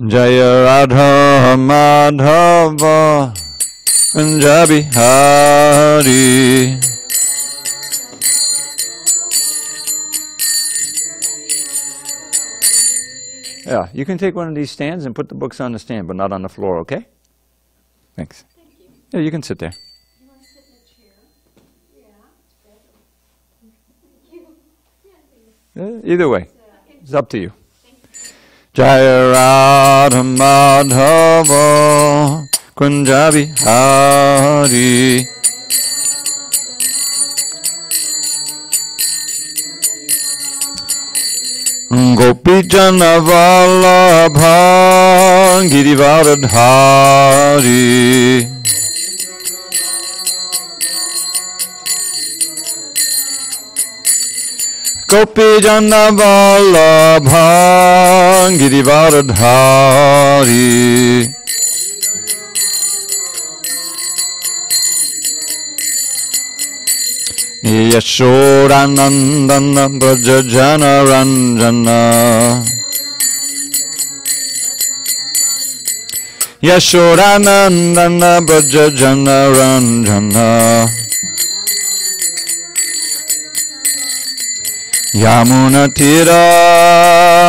Jaya Radha Madhava Kunjabi Hari. Yeah, you can take one of these stands and put the books on the stand, but not on the floor, okay? Thanks. Thank you. Yeah, you can sit there. You want to sit in a chair? Yeah, thank you. Either way, it's up to you. Jaya Radha Madhava Kunjabi Hari. Gopi Jana Vallabha Girivardhari. Gopi Jana Vallabha Girivardhari. Yashodanandana Brajajana Ranjana. Yashodanandana Brajajana Ranjana. Yamuna Tira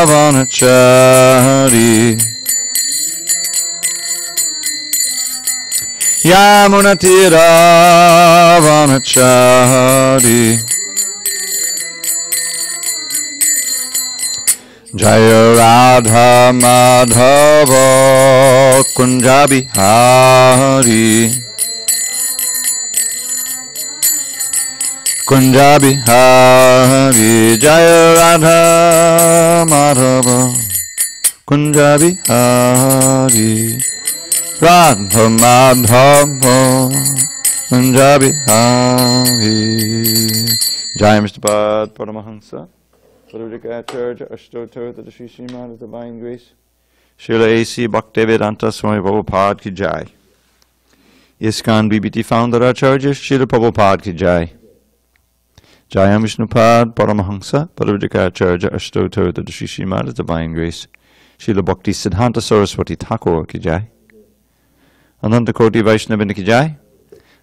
Vanachari. Yamuna Tira Vanachari. Jaya Radha Madhava Kunjabi Hari. Kunjabi Hari. Jaya Radha Madhava Kunjabi Hari. Radha Madhava Kunjabi Hari. Jai Mr. Bhagavad Paramahansa Bhagavadgita Ashtotar the Sri Srimad of Divine Grace Srila A.C. Bhaktivedanta Swami Prabhupada ki Jai. ISKCON BBT founder Acharya Srila Prabhupada ki Jai. Jai Vishnupad Paramahansa Bhagavadgita Ashtotar the Sri Srimad of Divine Grace Srila Bhakti Siddhanta Saraswati Thakur ki Jai. Ananta Koti Vaishnavini ki Jai.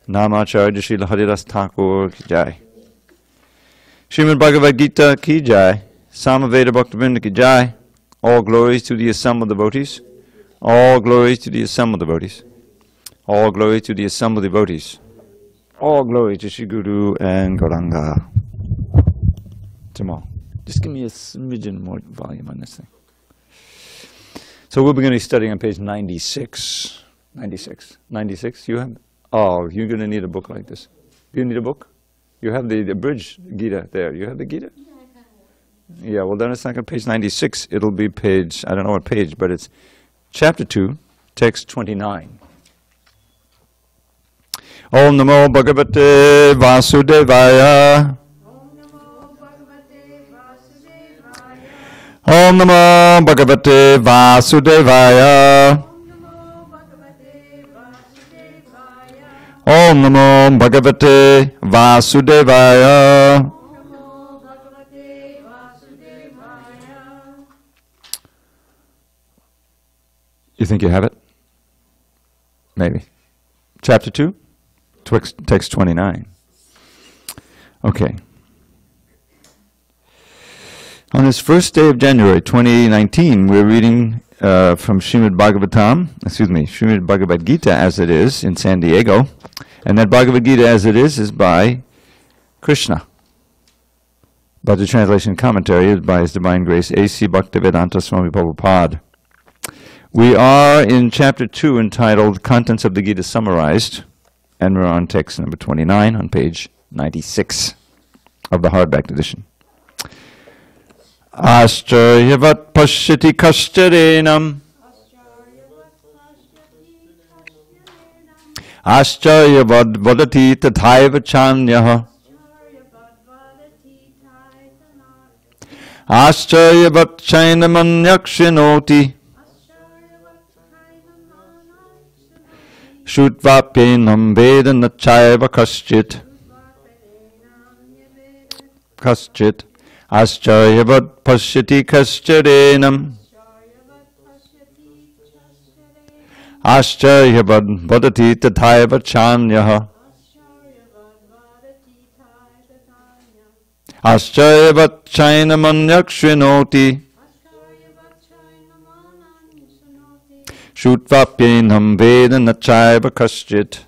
Namacharya Srila Haridas Thakur ki Jai. Srimad Bhagavad Gita ki Jai. Samaveda Bhaktivinoda ki Jai. All glories to the assembled devotees. All glories to the assembled devotees. All glory to the assembled devotees. All glory to Shri Guru and Gauranga. Jamal, just give me a smidgen more volume on this thing. So we'll be going to be studying on page 96. 96. You have? Oh, you're going to need a book like this. You need a book? You have the abridged Gita there. You have the Gita? Yeah, well then it's not going to page 96. It'll be page, I don't know what page, but it's chapter 2, text 29. Om Namo Bhagavate Vasudevaya. Om Namo Bhagavate Vasudevaya. Om Namo Bhagavate Vasudevaya. You think you have it? Maybe. Chapter 2, text 29. Okay. On this first day of January 2019, we're reading from Srimad Bhagavad Gita as it is in SanDiego. And that Bhagavad Gita as it is by Krishna. But the translation commentary is by His Divine Grace A.C. Bhaktivedanta Swami Prabhupada. We are in chapter 2 entitled Contents of the Gita Summarized, and we're on text number 29 on page 96 of the hardback edition. Ascharyavat pashyati kashcharenam. Ascharyavat vadati tathaiva chanyah. Ascharyavat chainamanyakshinoti. Shutvapyenam veda nachaiva kaschit. Ascharyavat pashyati kascharenam. Ascharyavat vadati tathaiva chanyaha. Ascharyavat chainamanyak shrinoti. Shutvapyenam veda nachaiva kaschit.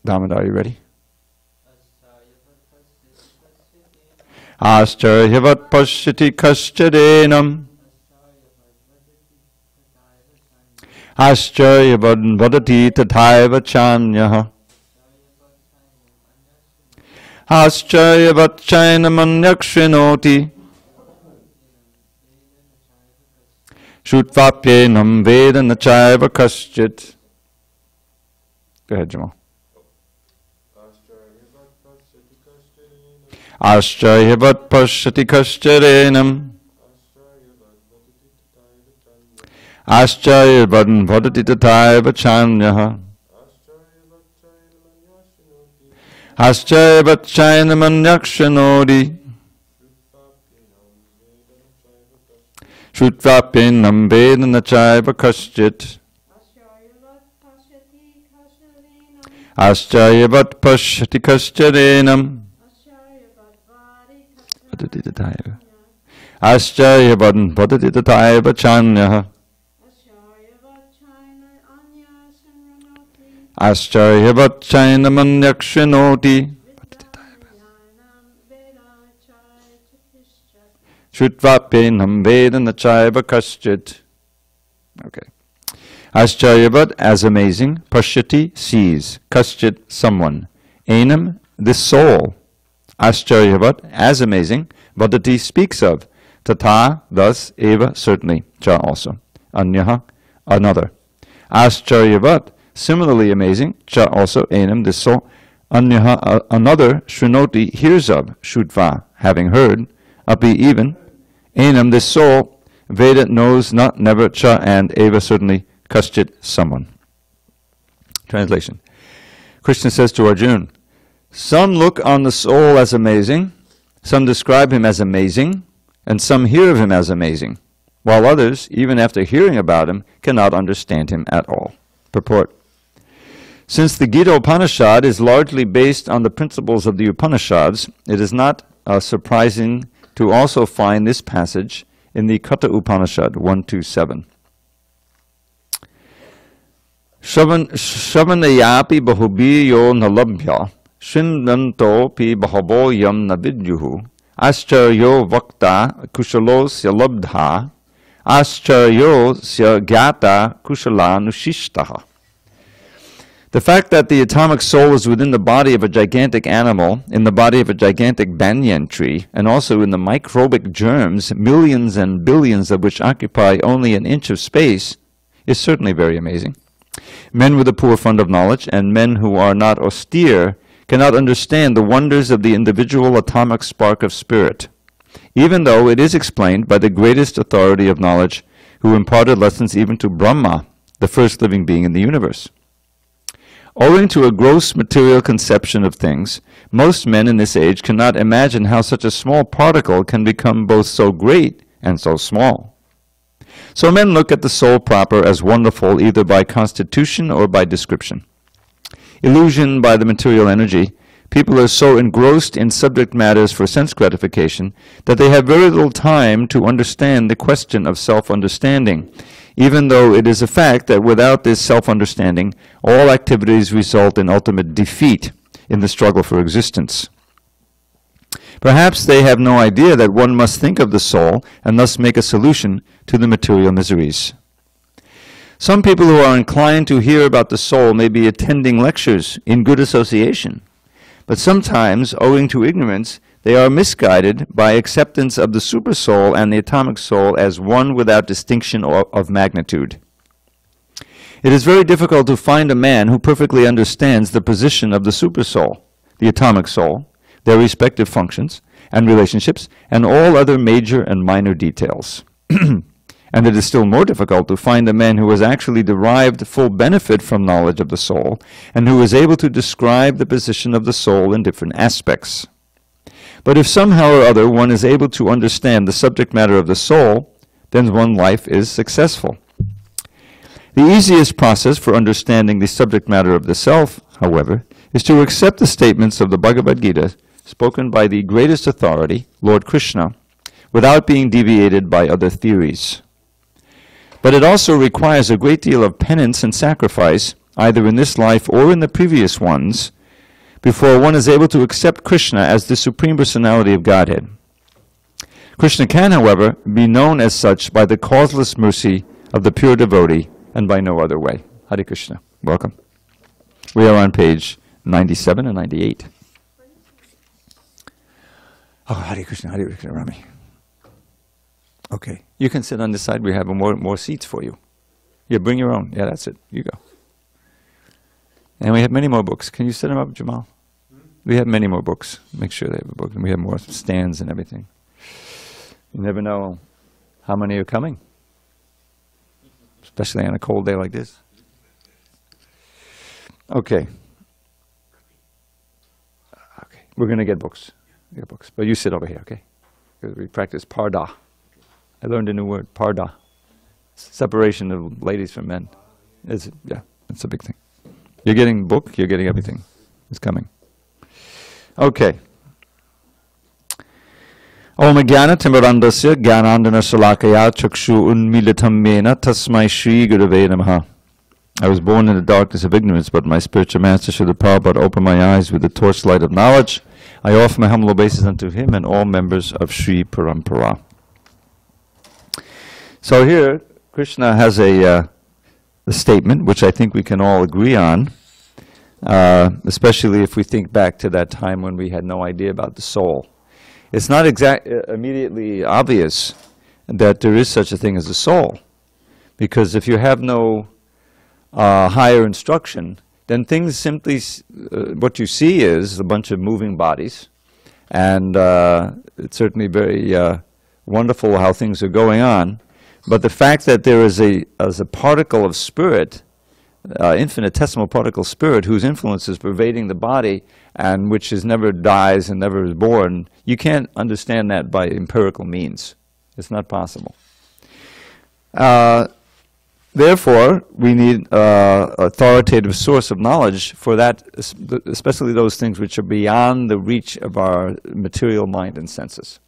Damodar, are you ready? Ascharyavat pashyati kaschadenam. Ascharyavat vadati tathaiva chanyaha. Ascharyavat chainamanyak shrinoti. Shutvapyenam veda nachaiva kaschit. Go ahead, Jamal. Ascharyavat pashyati kaschadenam. Ascharyavat vadati tathaiva chanyaha. Ascharyavat chainamanyak shrinoti. Shutvapyenam veda nachaiva kaschit. Ascharyavat pashyati kaschadenam. Ascharyavat vadati tathaiva chanyaha. Ascharyavat chainamanyak shrinoti. Shutvapyenam veda nachaiva kaschit. Okay. Ascharyavat, as amazing. Pashyati, sees. Kaschit, someone. Enam, this soul. Ascharyavat, as amazing. Vadati, speaks of. Tata, thus. Eva, certainly. Cha, also. Anyaha, another. Ascharyavat, similarly amazing. Cha, also. Enam, this soul. Anyaha, another. Shrinoti, hears of. Shutva, having heard. Api, even. Enam, this soul. Veda, knows, not, never. Cha, and Eva, certainly. Kaschit, someone. Translation. Krishna says to Arjuna, some look on the soul as amazing, some describe him as amazing, and some hear of him as amazing, while others, even after hearing about him, cannot understand him at all. Purport. Since the Gita Upanishad is largely based on the principles of the Upanishads, it is not surprising to also find this passage in the Katha Upanishad 127. Shavanayapi bahubiyo nalabhya shindanto pi bahabo yam navidyuhu ascharyo vakta kushalosya labdha ascharyo sya gyata kusalanushishtaha. The fact that the atomic soul is within the body of a gigantic animal, in the body of a gigantic banyan tree, and also in the microbic germs, millions and billions of which occupy only an inch of space, is certainly very amazing. Men with a poor fund of knowledge and men who are not austere cannot understand the wonders of the individual atomic spark of spirit, even though it is explained by the greatest authority of knowledge, who imparted lessons even to Brahma, the first living being in the universe. Owing to a gross material conception of things, most men in this age cannot imagine how such a small particle can become both so great and so small. So men look at the soul proper as wonderful either by constitution or by description. Illusioned by the material energy, people are so engrossed in subject matters for sense gratification that they have very little time to understand the question of self-understanding, even though it is a fact that without this self-understanding, all activities result in ultimate defeat in the struggle for existence. Perhaps they have no idea that one must think of the soul and thus make a solution to the material miseries. Some people who are inclined to hear about the soul may be attending lectures in good association, but sometimes, owing to ignorance, they are misguided by acceptance of the supersoul and the atomic soul as one without distinction of magnitude. It is very difficult to find a man who perfectly understands the position of the supersoul, the atomic soul, their respective functions and relationships, and all other major and minor details. And it is still more difficult to find a man who has actually derived full benefit from knowledge of the soul, and who is able to describe the position of the soul in different aspects. But if somehow or other one is able to understand the subject matter of the soul, then one's life is successful. The easiest process for understanding the subject matter of the self, however, is to accept the statements of the Bhagavad Gita spoken by the greatest authority, Lord Krishna, without being deviated by other theories. But it also requires a great deal of penance and sacrifice, either in this life or in the previous ones, before one is able to accept Krishna as the Supreme Personality of Godhead. Krishna can, however, be known as such by the causeless mercy of the pure devotee and by no other way. Hare Krishna. Welcome. We are on page 97 and 98. Oh, Hare Krishna, Rami. Okay. You can sit on this side. We have more seats for you. Yeah, bring your own. Yeah, that's it. You go. And we have many more books. Can you set them up, Jamal? We have many more books. Make sure they have a book. And we have more stands and everything. You never know how many are coming. Especially on a cold day like this. Okay. Okay. We're going to get books. But you sit over here, okay? Because we practice parda. I learned a new word, parda. Separation of ladies from men. It's a big thing. You're getting book, you're getting everything. It's coming. Okay. Om Jnana Timirandasya Jnanandana Salakaya Chakshu Unmilitam Mena Tasmai Shri Gurave Namaha. I was born in the darkness of ignorance, but my spiritual master Srila Prabhupada opened my eyes with the torchlight of knowledge. I offer my humble obeisance unto him and all members of Sri Parampara. So here, Krishna has a statement which I think we can all agree on, especially if we think back to that time when we had no idea about the soul. It's not immediately obvious that there is such a thing as a soul, because if you have no higher instruction, then things simply, what you see is a bunch of moving bodies, and it's certainly very wonderful how things are going on, but the fact that there is a particle of spirit, infinitesimal particle spirit, whose influence is pervading the body, and which is never dies and never is born, you can't understand that by empirical means. It's not possible. Therefore, we need authoritative source of knowledge for that, especially those things which are beyond the reach of our material mind and senses.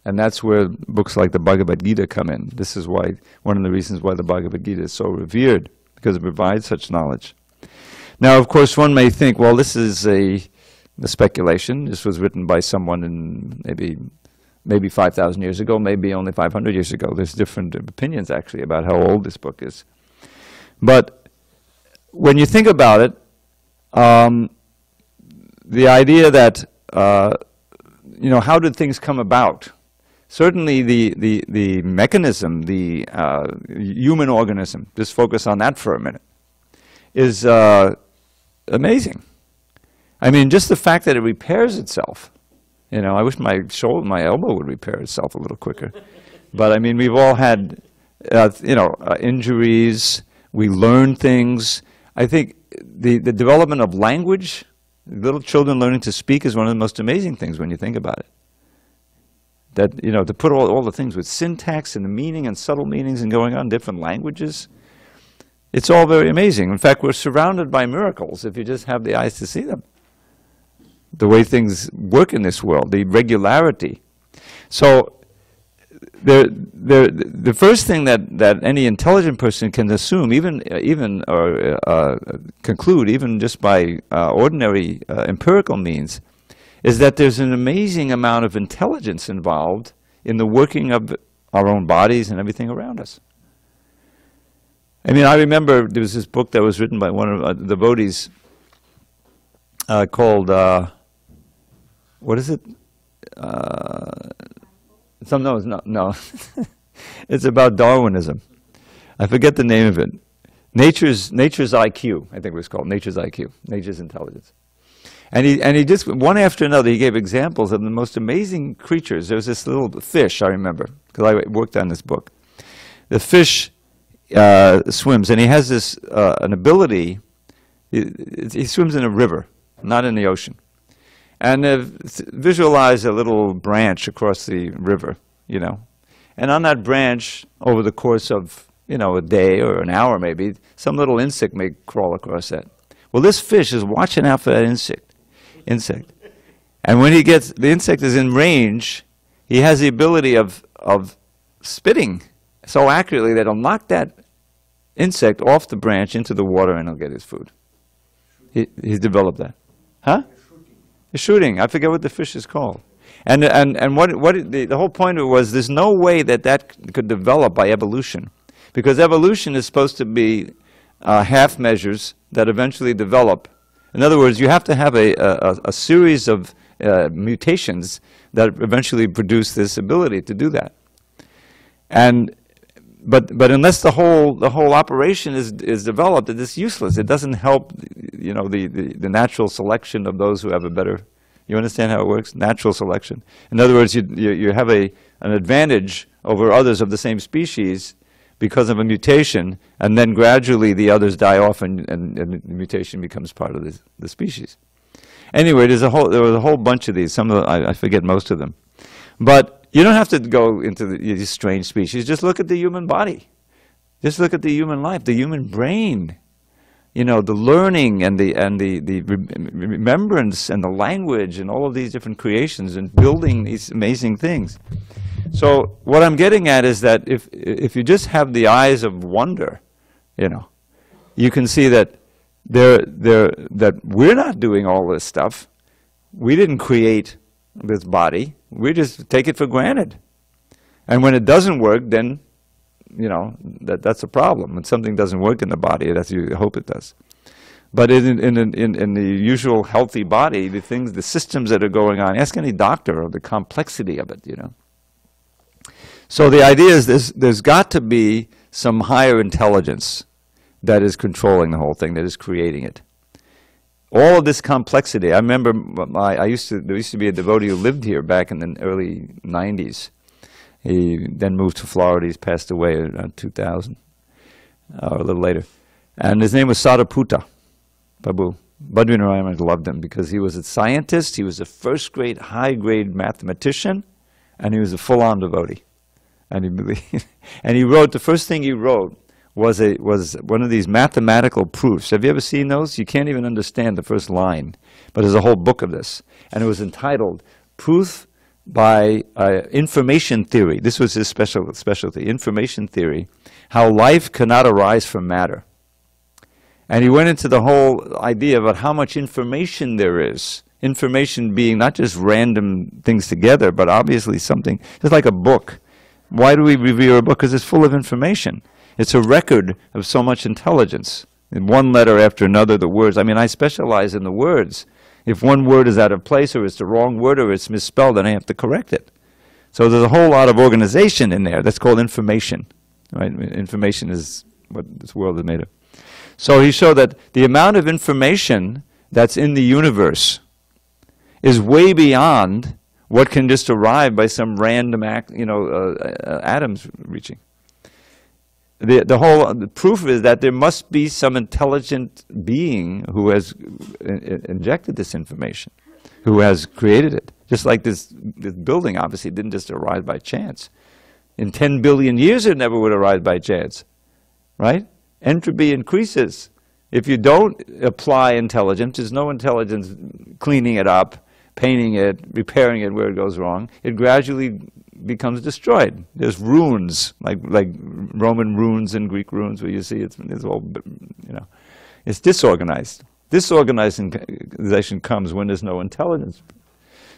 And that's where books like the Bhagavad Gita come in. This is why, one of the reasons why the Bhagavad Gita is so revered, because it provides such knowledge. Now, of course, one may think, well, this is a speculation. This was written by someone in maybe 5,000 years ago, maybe only 500 years ago. There's different opinions, actually, about how old this book is. But when you think about it, the idea that, how did things come about? Certainly the mechanism, the human organism, just focus on that for a minute, is amazing. I mean, just the fact that it repairs itself. I wish my elbow would repair itself a little quicker. But I mean, we've all had, injuries. We learn things. I think the development of language, little children learning to speak, is one of the most amazing things when you think about it. That, to put all the things with syntax and the meaning and subtle meanings and going on different languages, it's all very amazing. In fact, we're surrounded by miracles if you just have the eyes to see them. The way things work in this world, the regularity. So the first thing that any intelligent person can assume, or conclude, even just by ordinary empirical means, is that there's an amazing amount of intelligence involved in the working of our own bodies and everything around us. I mean, I remember there was this book that was written by one of the devotees called, what is it? No. It's about Darwinism. I forget the name of it. Nature's IQ, I think it was called, Nature's IQ, Nature's Intelligence. And he just, one after another, he gave examples of the most amazing creatures. There was this little fish, I remember, because I worked on this book. The fish swims, and he has this, an ability, he swims in a river, not in the ocean. And visualize a little branch across the river, And on that branch, over the course of, you know, a day or an hour maybe, some little insect may crawl across that. Well, this fish is watching out for that insect. And when he gets, the insect is in range, he has the ability of spitting so accurately that he'll knock that insect off the branch into the water and he'll get his food. He's developed that. Huh? Shooting. I forget what the fish is called. And the whole point of it was there's no way that could develop by evolution. Because evolution is supposed to be half measures that eventually develop. In other words, you have to have a series of mutations that eventually produce this ability to do that. But unless the whole operation is developed, it is useless. It doesn't help, you know, the natural selection of those who have a better. You understand how it works? Natural selection. In other words, you have an advantage over others of the same species because of a mutation, and then gradually the others die off, and the mutation becomes part of the species. Anyway, there was a whole bunch of these. Some of I forget most of them, but. You don't have to go into these strange species. Just look at the human body. Just look at the human life, the human brain. You know, the learning and the remembrance and the language and all of these different creations and building these amazing things. So what I'm getting at is that if you just have the eyes of wonder, you know, you can see that that we're not doing all this stuff. We didn't create this body. We just take it for granted. And when it doesn't work, then, you know, that's a problem. When something doesn't work in the body, that's you hope it does. But in the usual healthy body, the systems that are going on, ask any doctor of the complexity of it, you know. So the idea is there's got to be some higher intelligence that is controlling the whole thing, that is creating it. All of this complexity. I remember there used to be a devotee who lived here back in the early 90s. He then moved to Florida. He's passed away in 2000, or a little later. And his name was Sariputta Prabhu. Badrinarayan loved him because he was a scientist, he was a first-grade, high-grade mathematician, and he was a full-on devotee. And he believed, and he wrote, the first thing he wrote was one of these mathematical proofs. Have you ever seen those? You can't even understand the first line, but there's a whole book of this. And it was entitled Proof by Information Theory. This was his specialty, information theory, how life cannot arise from matter. And he went into the whole idea about how much information there is. Information being not just random things together, but obviously something, just like a book. Why do we revere a book? Because it's full of information. It's a record of so much intelligence. In one letter after another, the words. I mean, I specialize in the words. If one word is out of place, or it's the wrong word, or it's misspelled, then I have to correct it. So there's a whole lot of organization in there. That's called information. Right? Information is what this world is made of. So he showed that the amount of information that's in the universe is way beyond what can just arrive by some random atoms reaching. The proof is that there must be some intelligent being who has injected this information, who has created it. Just like this building obviously didn't just arise by chance. In 10 billion years it never would arise by chance, right? Entropy increases. If you don't apply intelligence, there's no intelligence cleaning it up, painting it, repairing it where it goes wrong. It gradually becomes destroyed. There's runes, like Roman runes and Greek runes, where you see it's all, you know, it's disorganized. Disorganization comes when there's no intelligence.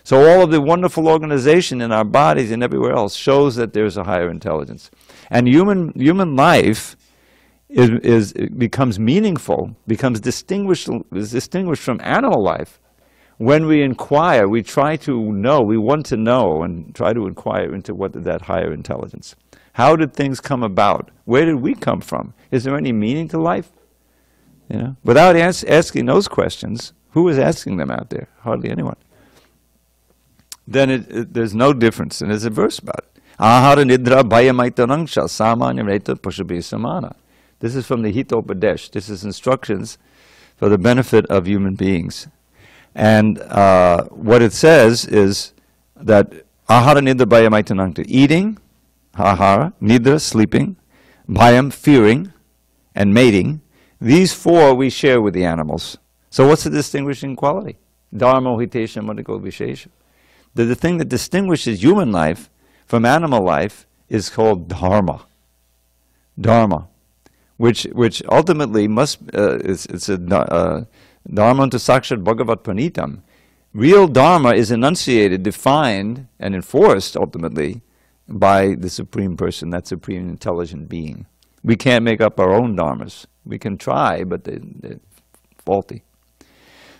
So all of the wonderful organization in our bodies and everywhere else shows that there's a higher intelligence. And human life becomes meaningful, becomes distinguished from animal life. When we inquire, we try to know, we want to know, and try to inquire into what is that higher intelligence. How did things come about? Where did we come from? Is there any meaning to life? You know, without asking those questions, who is asking them out there? Hardly anyone. Then there's no difference, and there's a verse about it. Ahara nidra bhayamaitanangsha samanyamreta pushabhi samana. This is from the Hitopadesh. This is instructions for the benefit of human beings. And what it says is that ahara nidra bhayamaitanangta, eating, ahara, nidra, sleeping, bhayam, fearing, and mating. These four we share with the animals. So what's the distinguishing quality? Dharma hitesha madhiko vishesha. The thing that distinguishes human life from animal life is called dharma. Dharma, which ultimately must, it's a dharma to sakshat bhagavat pranitam. Real dharma is enunciated, defined, and enforced ultimately by the Supreme Person, that Supreme Intelligent Being. We can't make up our own dharmas. We can try, but they're faulty.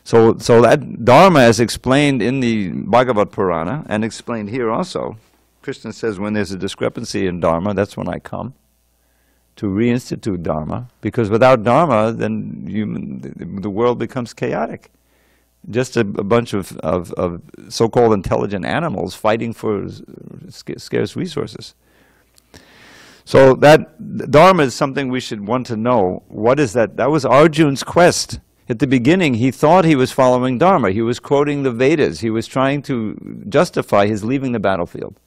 So that dharma, as explained in the Bhagavad Purana, and explained here also, Krishna says when there's a discrepancy in dharma, that's when I come to reinstitute dharma, because without dharma, then the world becomes chaotic. Just a bunch of so-called intelligent animals fighting for scarce resources. So that dharma is something we should want to know. What is that? That was Arjuna's quest. At the beginning, he thought he was following dharma. He was quoting the Vedas. He was trying to justify his leaving the battlefield,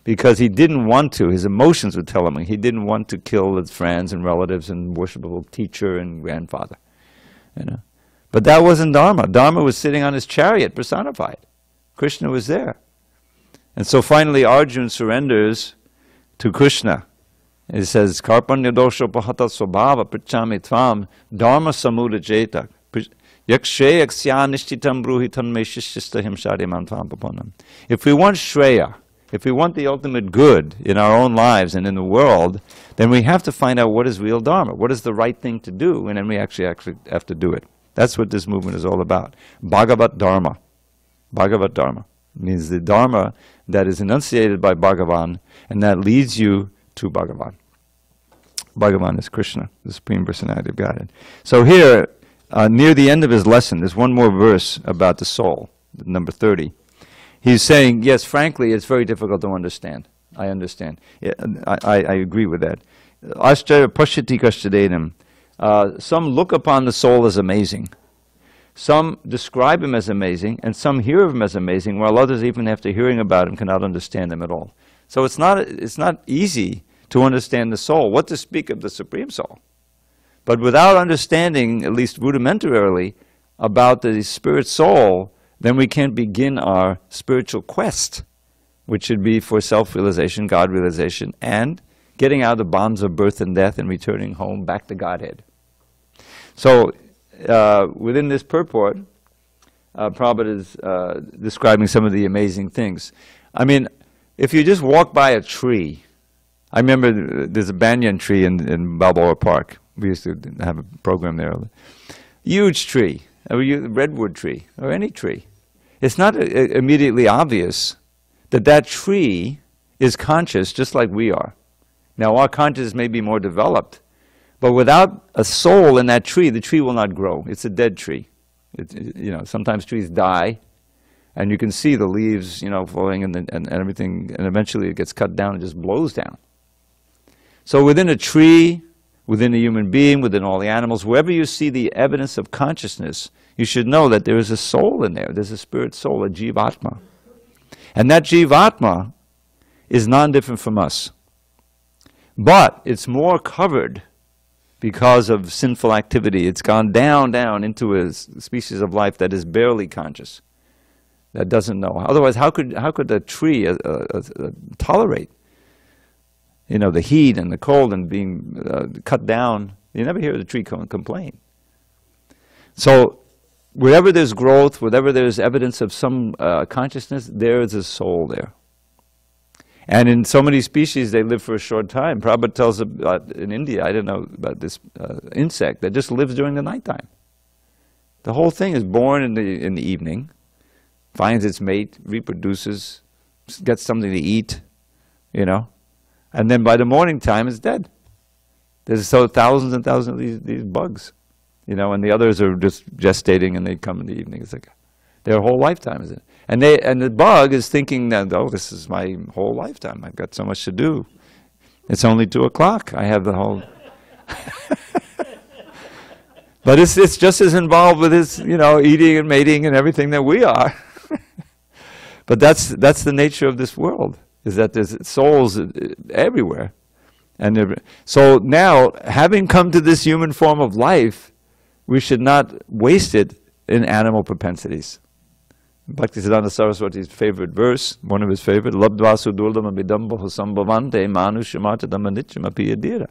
because he didn't want to. His emotions would tell him he didn't want to kill his friends and relatives and worshipable teacher and grandfather. You know. But that wasn't dharma. Dharma was sitting on his chariot, personified. Krishna was there. And so finally Arjuna surrenders to Krishna. It says, Karpanya dosho pahata swabhava prichami tvam dharma samuda jeta yakshe yaksya nishtitam bruhi tanme shishista himshadi mantvam papanam. If we want Shreya, if we want the ultimate good in our own lives and in the world, then we have to find out what is real dharma, what is the right thing to do, and then we actually have to do it. That's what this movement is all about. Bhagavat Dharma. Bhagavat Dharma means the Dharma that is enunciated by Bhagavan, and that leads you to Bhagavan. Bhagavan is Krishna, the Supreme Personality of Godhead. So here, near the end of his lesson, there's one more verse about the soul, number 30. He's saying, yes, frankly, it's very difficult to understand. I understand. Yeah, I agree with that. Ashchaya pashyati kashtadenam. Some look upon the soul as amazing. Some describe him as amazing, and some hear of him as amazing, while others, even after hearing about him, cannot understand him at all. So it's not easy to understand the soul, what to speak of the Supreme Soul. But without understanding, at least rudimentarily, about the Spirit Soul, then we can't begin our spiritual quest, which should be for self-realization, God-realization, and getting out of the bonds of birth and death and returning home back to Godhead. So within this purport, Prabhupada is describing some of the amazing things. I mean, if you just walk by a tree, I remember there's a banyan tree in Balboa Park. We used to have a program there. Huge tree, a redwood tree, or any tree. It's not immediately obvious that that tree is conscious just like we are. Now, our consciousness may be more developed, but without a soul in that tree, the tree will not grow. It's a dead tree. Sometimes trees die, and you can see the leaves, falling and everything, and eventually it gets cut down and just blows down. So within a tree, within a human being, within all the animals, wherever you see the evidence of consciousness, you should know that there is a soul in there. There's a spirit soul, a jivatma. And that jivatma is non-different from us. But it's more covered because of sinful activity. It's gone down into a species of life that is barely conscious, that doesn't know. Otherwise, how could a tree tolerate, the heat and the cold and being cut down? You never hear the tree complain. So, wherever there's growth, wherever there's evidence of some consciousness, there is a soul there. And in so many species, they live for a short time. Prabhupada tells about, in India, I don't know about this insect that just lives during the nighttime. The whole thing is born in the evening, finds its mate, reproduces, gets something to eat, and then by the morning time, it's dead. There's thousands and thousands of these bugs, and the others are just gestating and they come in the evening. It's like their whole lifetime is it. And the bug is thinking that, oh, this is my whole lifetime. I've got so much to do. It's only 2 o'clock. I have the whole... But it's just as involved with its, eating and mating and everything that we are. But that's the nature of this world. is that there's souls everywhere. And so now, having come to this human form of life, we should not waste it in animal propensities. Bhaktisiddhanta Saraswati's favorite verse, one of his favorite, Labdvasu duldama vidamba husambhavante manushamata dhamanichamapi.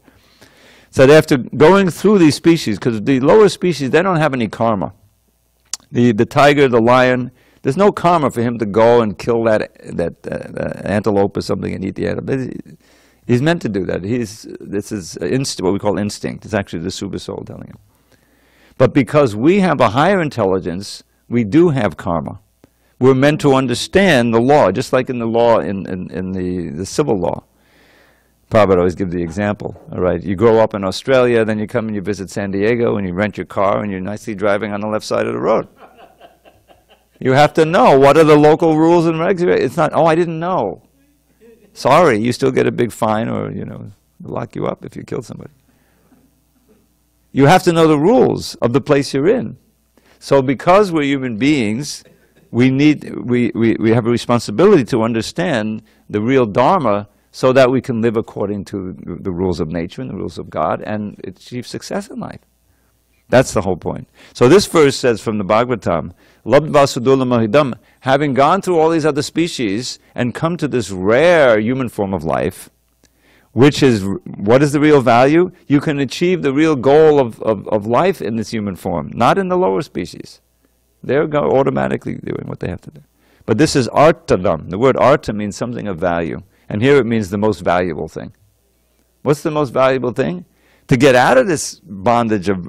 So after going through these species, because the lower species, they don't have any karma. The tiger, the lion, there's no karma for him to go and kill that antelope or something and eat the antelope. He's meant to do that. This is what we call instinct. It's actually the super soul telling him. But because we have a higher intelligence, we do have karma. We're meant to understand the law, just like in the law, in the civil law. Prabhupada always gives the example, all right? You grow up in Australia, then you come and you visit SanDiego, and you rent your car, and you're nicely driving on the left side of the road. You have to know what are the local rules and regs. It's not, oh, I didn't know. Sorry, you still get a big fine, or, you know, lock you up if you kill somebody. You have to know the rules of the place you're in. So because we're human beings, we have a responsibility to understand the real Dharma so that we can live according to the rules of nature and the rules of God and achieve success in life. That's the whole point. So this verse says from the Bhagavatam, Labdvasudula Mahidam, having gone through all these other species and come to this rare human form of life, which is, what is the real value? You can achieve the real goal of life in this human form, not in the lower species. They're automatically doing what they have to do. But this is artadam. The word arta means something of value. And here it means the most valuable thing. What's the most valuable thing? To get out of this bondage of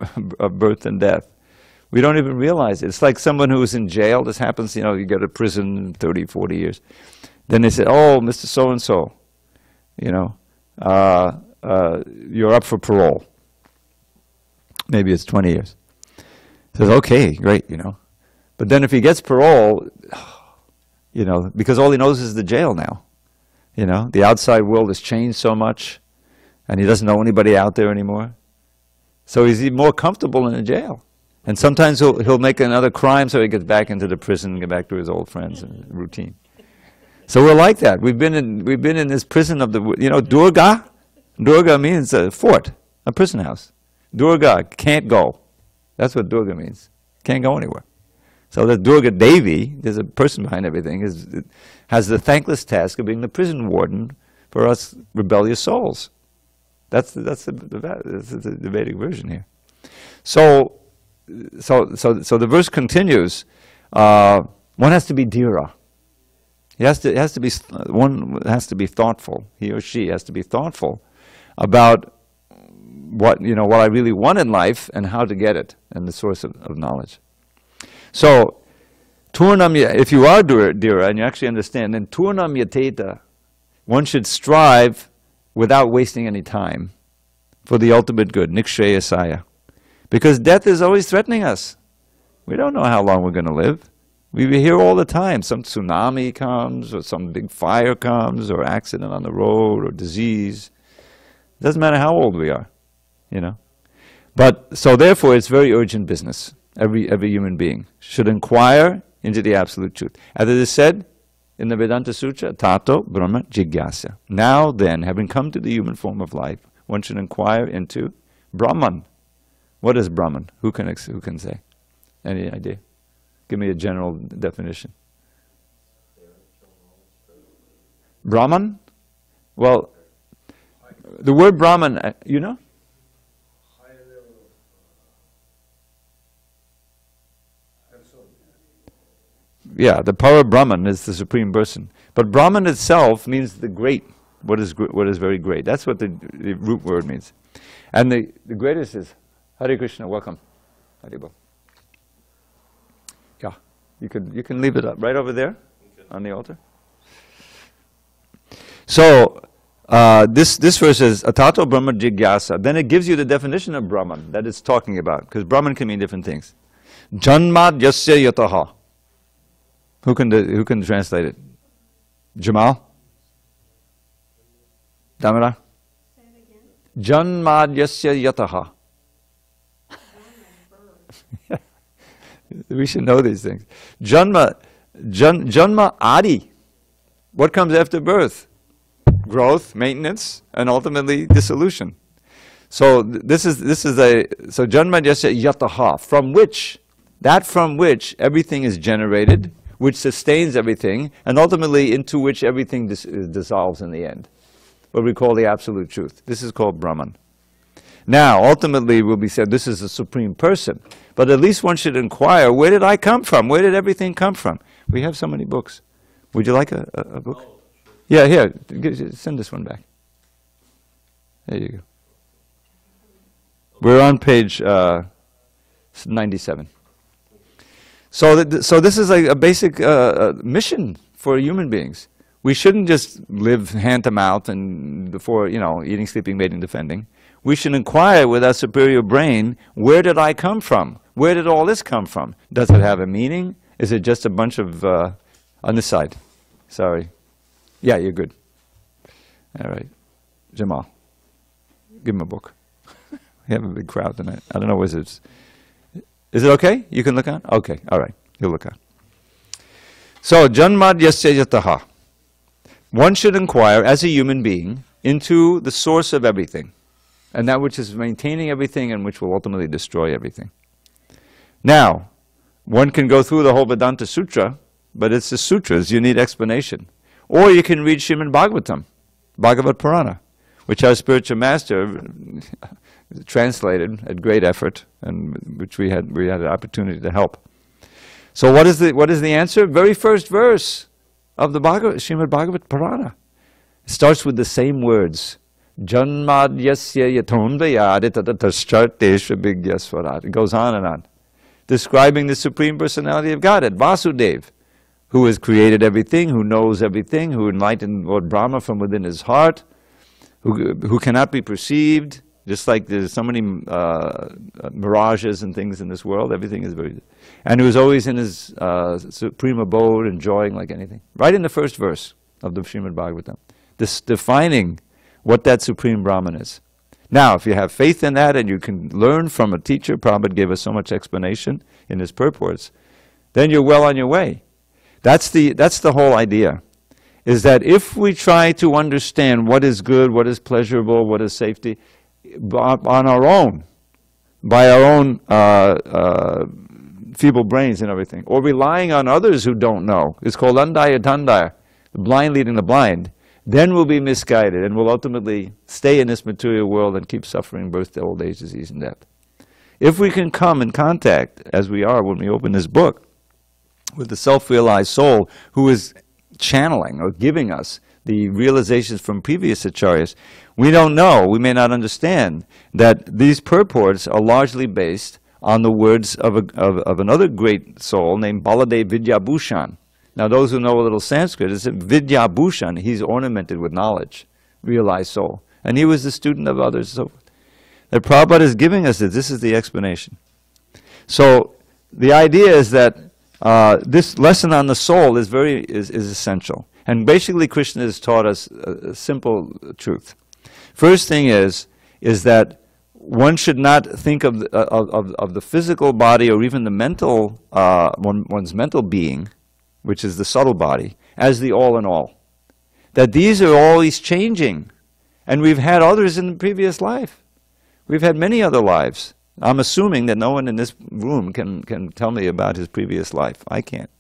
birth and death. We don't even realize it. It's like someone who is in jail. This happens, you know, you go to prison 30, 40 years. Then they say, oh, Mr. So-and-so, you know, you're up for parole. Maybe it's 20 years. Says, okay, great, you know. But then if he gets parole, you know, because all he knows is the jail now. You know, the outside world has changed so much, and he doesn't know anybody out there anymore. So he's even more comfortable in a jail. And sometimes he'll make another crime so he gets back into the prison and get back to his old friends and routine. So we're like that. We've been in this prison of the, you know, Durga. Durga means a fort, a prison house. Durga, can't go. That's what Durga means. Can't go anywhere. So that Durga Devi, there's a person behind everything, has the thankless task of being the prison warden for us rebellious souls. That's the Vedic version here. So the verse continues. One has to be dhira. One has to be thoughtful. He or she has to be thoughtful about what I really want in life and how to get it, and the source of knowledge. So, turnam, if you are dhira and you actually understand, then turnam yateta, one should strive without wasting any time for the ultimate good, nikshayasaya. Because death is always threatening us. We don't know how long we're going to live. We hear all the time, some tsunami comes, or some big fire comes, or accident on the road, or disease. It doesn't matter how old we are, you know. But, so therefore, it's very urgent business. Every human being should inquire into the absolute truth. As it is said in the Vedanta Sutra, Tato Brahma Jigyasa. Now then, having come to the human form of life, one should inquire into Brahman. What is Brahman? Who can say? Any idea? Give me a general definition. Brahman? Well, the word Brahman, you know? Yeah, the power of Brahman is the supreme person. But Brahman itself means the great, what is very great. That's what the root word means. And the greatest is Hare Krishna, welcome. Haribol. Yeah, you can leave it up right over there on the altar. So this verse is Atato Brahma Jigyasa. Then it gives you the definition of Brahman that it's talking about, because Brahman can mean different things. Janmad yasya yataha. Who can translate it? Jamal? Damara? Say it again. Janmad yasya yataha. We should know these things. Janma adi. What comes after birth? growth, maintenance, and ultimately dissolution. So this is so Janma Yasya Yataha, from which everything is generated, which sustains everything, and ultimately into which everything dissolves in the end. What we call the absolute truth. This is called Brahman. Now, ultimately, will be said this is the supreme person, but at least one should inquire, where did I come from? Where did everything come from? We have so many books. Would you like a book? Yeah, here. Send this one back. There you go. We're on page 97. So this is like a basic mission for human beings. We shouldn't just live hand to mouth and before, eating, sleeping, mating, defending. We should inquire with our superior brain, where did I come from? Where did all this come from? Does it have a meaning? Is it just a bunch of, on this side? Sorry. Yeah, you're good. All right. Jamal, give him a book. We have a big crowd tonight. I don't know, is it okay? You can look on? Okay, all right. You'll look on. So, Janmad Yasya Yataha. One should inquire, as a human being, into the source of everything, and that which is maintaining everything and which will ultimately destroy everything. Now, one can go through the whole Vedanta Sutra, but it's the sutras, you need explanation. Or you can read Srimad Bhagavatam, Bhagavad Purana, which our spiritual master translated at great effort, and which we had an opportunity to help. So what is the answer? Very first verse of the Srimad Bhagavad Purana. It starts with the same words. Janmad yasya yatonvayaditatastartesha bigyaswarat. It goes on and on, describing the Supreme Personality of Godhead, Vasudev, who has created everything, who knows everything, who enlightened Lord Brahma from within his heart, who cannot be perceived, just like there's so many mirages and things in this world, everything is very... And who is always in his supreme abode, enjoying like anything. Right in the first verse of the Srimad Bhagavatam. This defining what that Supreme Brahman is. Now, if you have faith in that and you can learn from a teacher, Prabhupada gave us so much explanation in his purports, then you're well on your way. That's the whole idea, is that if we try to understand what is good, what is pleasurable, what is safety, on our own, by our own feeble brains and everything, or relying on others who don't know, it's called andaya tandaya, the blind leading the blind, then we'll be misguided and we'll ultimately stay in this material world and keep suffering birth, old age, disease, and death. If we can come in contact, as we are when we open this book, with the self-realized soul who is channeling or giving us the realizations from previous acharyas, we don't know, we may not understand that these purports are largely based on the words of another great soul named Baladev Vidyabhushan. Now those who know a little Sanskrit, it's Vidyabhushan, he's ornamented with knowledge, realized soul. And he was the student of others and so forth. That Prabhupada is giving us this is the explanation. So the idea is that this lesson on the soul is essential. And basically Krishna has taught us a simple truth. First thing is that one should not think of the physical body or even the mental, one's mental being, which is the subtle body, as the all in all. That these are always changing. And we've had others in the previous life. We've had many other lives. I'm assuming that no one in this room can tell me about his previous life. I can't.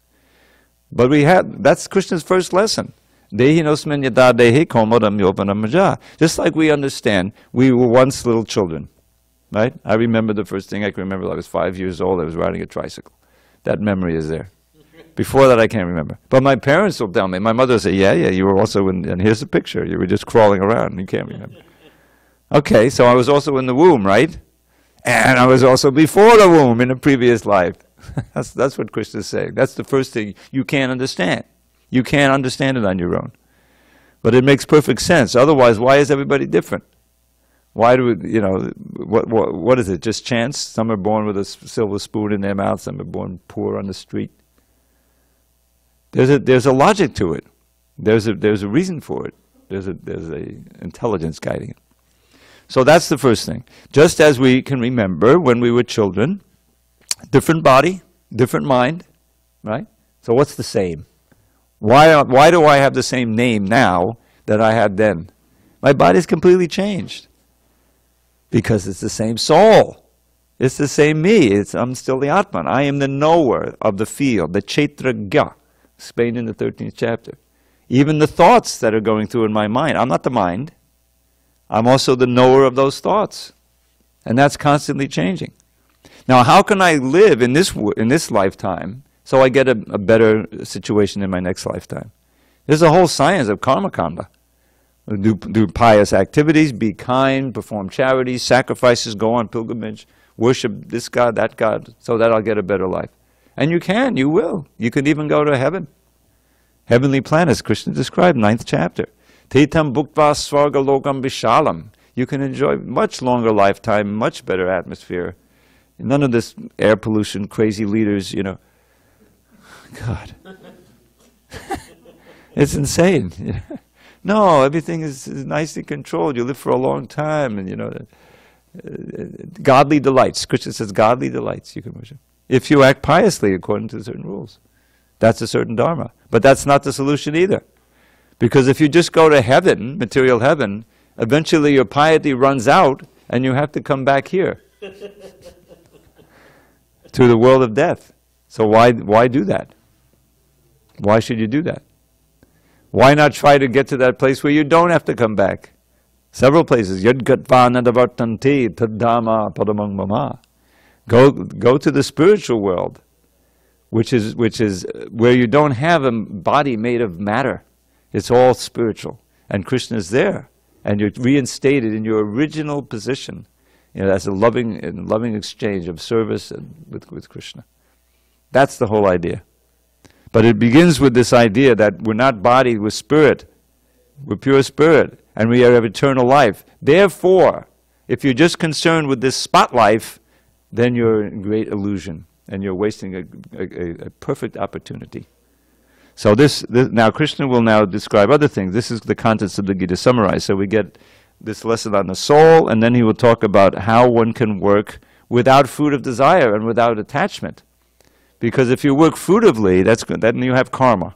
But that's Krishna's first lesson. Dehinosmin yada dehi komodam yopanam maja. Just like we understand, we were once little children. Right? I remember the first thing I can remember, I was 5 years old, I was riding a tricycle. That memory is there. Before that I can't remember. But my parents will tell me, my mother will say, yeah, you were also in, and here's a picture, you were just crawling around, you can't remember. Okay, so I was also in the womb, right? And I was also before the womb in a previous life. That's what Krishna is saying. That's the first thing you can't understand. You can't understand it on your own. But it makes perfect sense. Otherwise, why is everybody different? Why do we, what is it, just chance? Some are born with a silver spoon in their mouth, some are born poor on the street. There's a logic to it. There's a reason for it. There's a intelligence guiding it. So that's the first thing. Just as we can remember when we were children, different body, different mind, right? So what's the same? Why do I have the same name now that I had then. My body's completely changed. Because it's the same soul. It's the same me. I'm still the Atman. I am the knower of the field, the Kshetragya, explained in the 13th chapter. Even the thoughts that are going through in my mind, I'm not the mind. I'm also the knower of those thoughts. And that's constantly changing. Now, how can I live in this lifetime so I get a better situation in my next lifetime? There's a whole science of karma kanda. Do pious activities, be kind, perform charities, sacrifices, go on pilgrimage, worship this God, that God, so that I'll get a better life. And you will. You can even go to heaven. Heavenly planets, Krishna described, 9th chapter. Tetam bhuktva svarga lokam vishalam. You can enjoy much longer lifetime, much better atmosphere. None of this air pollution, crazy leaders, you know. God. It's insane. No, everything is nicely controlled. You live for a long time, and you know, godly delights. Krishna says godly delights you can worship. If you act piously according to certain rules. That's a certain dharma. But that's not the solution either. Because if you just go to heaven, material heaven, eventually your piety runs out and you have to come back here. To the world of death. So why do that? Why should you do that? Why not try to get to that place where you don't have to come back? Several places. Yadgatva nadavartanti tadama padamang mama. Go to the spiritual world, which is where you don't have a body made of matter. It's all spiritual. And Krishna is there. And you're reinstated in your original position, you know, as a loving exchange of service with Krishna. That's the whole idea. But it begins with this idea that we're not body, we're spirit. We're pure spirit, and we have eternal life. Therefore, if you're just concerned with this spot life, then you're in great illusion, and you're wasting a perfect opportunity. So now Krishna will now describe other things. This is the contents of the Gita summarized. So we get this lesson on the soul, and then he will talk about how one can work without fruit of desire and without attachment. Because if you work fruitively, that's good. Then you have karma.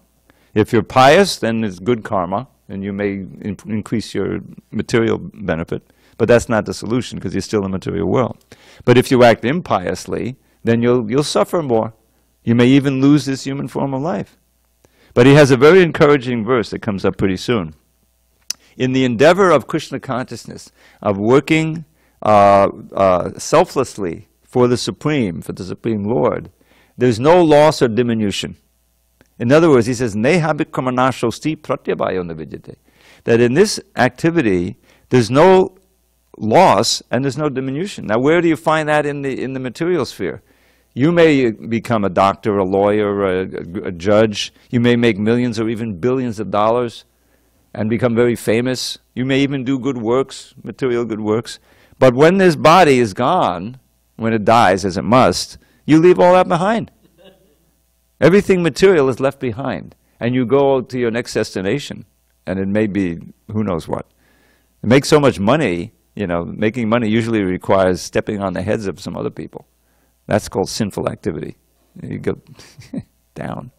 If you're pious, then it's good karma, and you may increase your material benefit. But that's not the solution, because you're still in the material world. But if you act impiously, then you'll suffer more. You may even lose this human form of life. But he has a very encouraging verse that comes up pretty soon. In the endeavor of Krishna consciousness, of working selflessly for the Supreme Lord, there's no loss or diminution. In other words, he says, Nehabhikramanasosti pratyabhayo navijyate. That in this activity, there's no loss and there's no diminution. Now, where do you find that in the material sphere? You may become a doctor, a lawyer, a judge. You may make millions or even billions of dollars and become very famous. You may even do good works, material good works. But when this body is gone, when it dies, as it must, you leave all that behind. Everything material is left behind. And you go to your next destination. And it may be who knows what. To make so much money, you know, making money usually requires stepping on the heads of some other people. That's called sinful activity. You go down.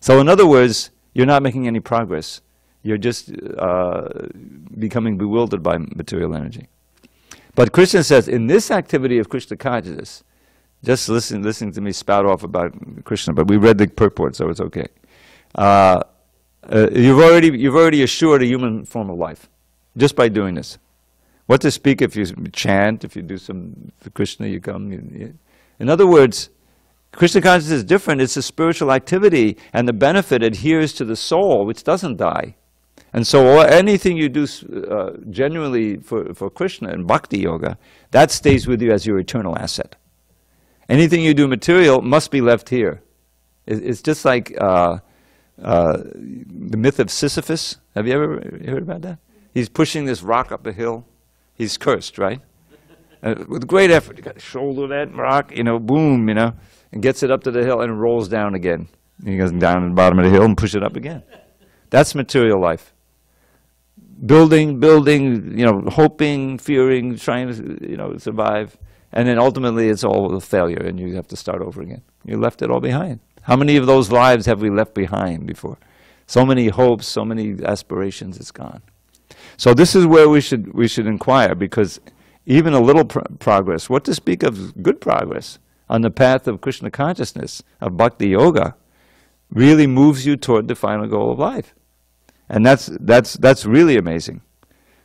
So in other words, you're not making any progress. You're just becoming bewildered by material energy. But Krishna says, in this activity of Krishna consciousness, just listening to me spout off about Krishna, but we read the purport, so it's okay. You've already assured a human form of life, just by doing this. What to speak if you chant, if you do some, for Krishna you come. In other words, Krishna consciousness is different. It's a spiritual activity, and the benefit adheres to the soul, which doesn't die. And so anything you do genuinely for Krishna and Bhakti Yoga, that stays with you as your eternal asset. Anything you do material must be left here. It's just like the myth of Sisyphus. Have you ever heard about that? He's pushing this rock up a hill. He's cursed, right? With great effort, you got to shoulder that rock, you know, boom, you know, and gets it up to the hill and rolls down again. And he goes down to the bottom of the hill and push it up again. That's material life. Building, you know, hoping, fearing, trying to, you know, survive. And then ultimately it's all a failure and you have to start over again. You left it all behind. How many of those lives have we left behind before? So many hopes, so many aspirations, it's gone. So this is where we should inquire, because even a little progress, what to speak of good progress, on the path of Krishna consciousness, of bhakti yoga, really moves you toward the final goal of life. And that's really amazing.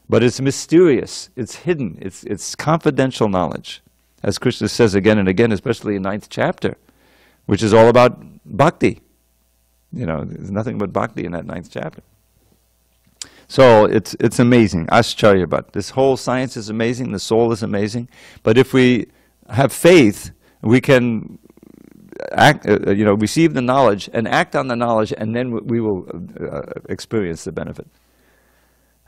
But it's mysterious, it's hidden, it's confidential knowledge. As Krishna says again and again, especially in 9th chapter, which is all about bhakti. You know, there's nothing but bhakti in that 9th chapter. So it's amazing, ascharya bhat. This whole science is amazing, the soul is amazing. But if we have faith, we can act, receive the knowledge and act on the knowledge, and then we will experience the benefit.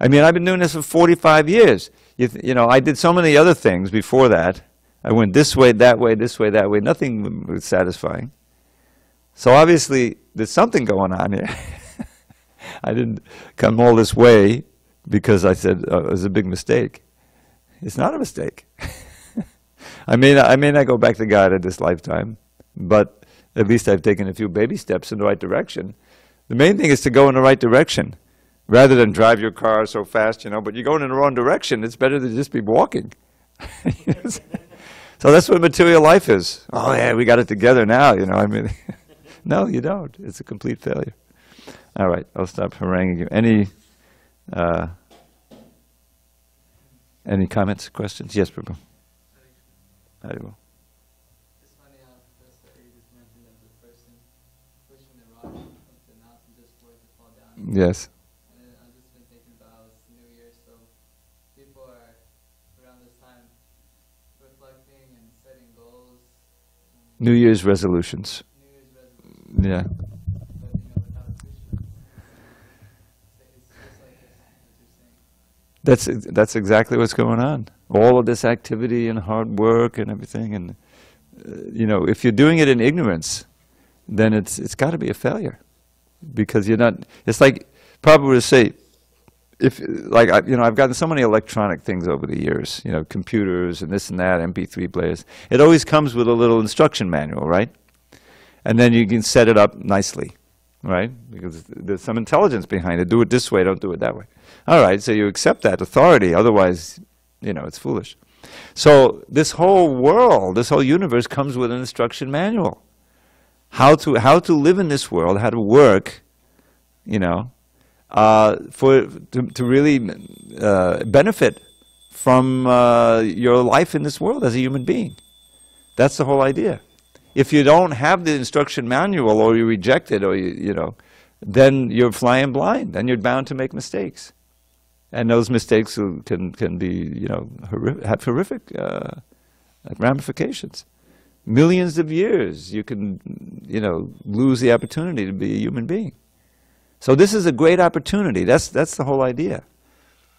I mean, I've been doing this for 45 years. You know, I did so many other things before that. I went this way, that way, this way, that way. Nothing was satisfying. So obviously, there's something going on here. I didn't come all this way because I said it was a big mistake. It's not a mistake. I may not go back to God in this lifetime, but at least I've taken a few baby steps in the right direction. The main thing is to go in the right direction, rather than drive your car so fast, but you're going in the wrong direction. It's better to just be walking. So that's what material life is. Oh yeah, we got it together now, I mean, no, you don't. It's a complete failure. All right, I'll stop haranguing you. Any comments, questions? Yes, Prabhu. Haribo. It's funny how Professor you just mentioned of the person pushing the rock up the mountain just for it to fall down. Yes. And I've just been thinking about it's New Year, so people are around this time reflecting and setting goals. New Year's resolutions. New Year's resolutions. Yeah. But without Krishna, it's just like this, what you're saying. That's exactly what's going on. All of this activity and hard work and everything, and if you're doing it in ignorance, then it's got to be a failure, because you're not. It's like Prabhupada would say, I've gotten so many electronic things over the years, computers and this and that, MP3 players. It always comes with a little instruction manual, right? And then you can set it up nicely, right? Because there's some intelligence behind it. Do it this way, don't do it that way. All right, so you accept that authority, otherwise, it's foolish. So this whole world, this whole universe comes with an instruction manual. How to live in this world, how to work, to really benefit from your life in this world as a human being. That's the whole idea. If you don't have the instruction manual, or you reject it, or then you're flying blind, and you're bound to make mistakes. And those mistakes can be, have horrific ramifications. Millions of years, you can, lose the opportunity to be a human being. So this is a great opportunity. That's the whole idea.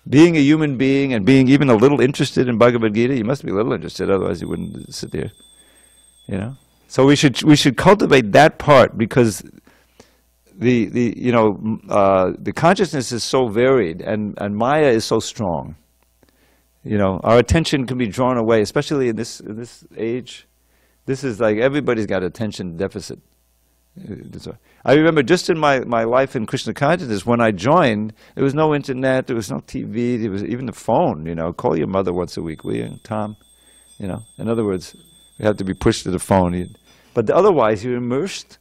Being a human being and being even a little interested in Bhagavad Gita, you must be a little interested, otherwise you wouldn't sit there, So we should cultivate that part, because the consciousness is so varied, and Maya is so strong. Our attention can be drawn away, especially in this age. This is like everybody's got attention deficit. I remember just in my life in Krishna consciousness, when I joined, there was no internet, there was no TV, there was even the phone. Call your mother once a week, will you, Tom? In other words, you have to be pushed to the phone. But otherwise, you're immersed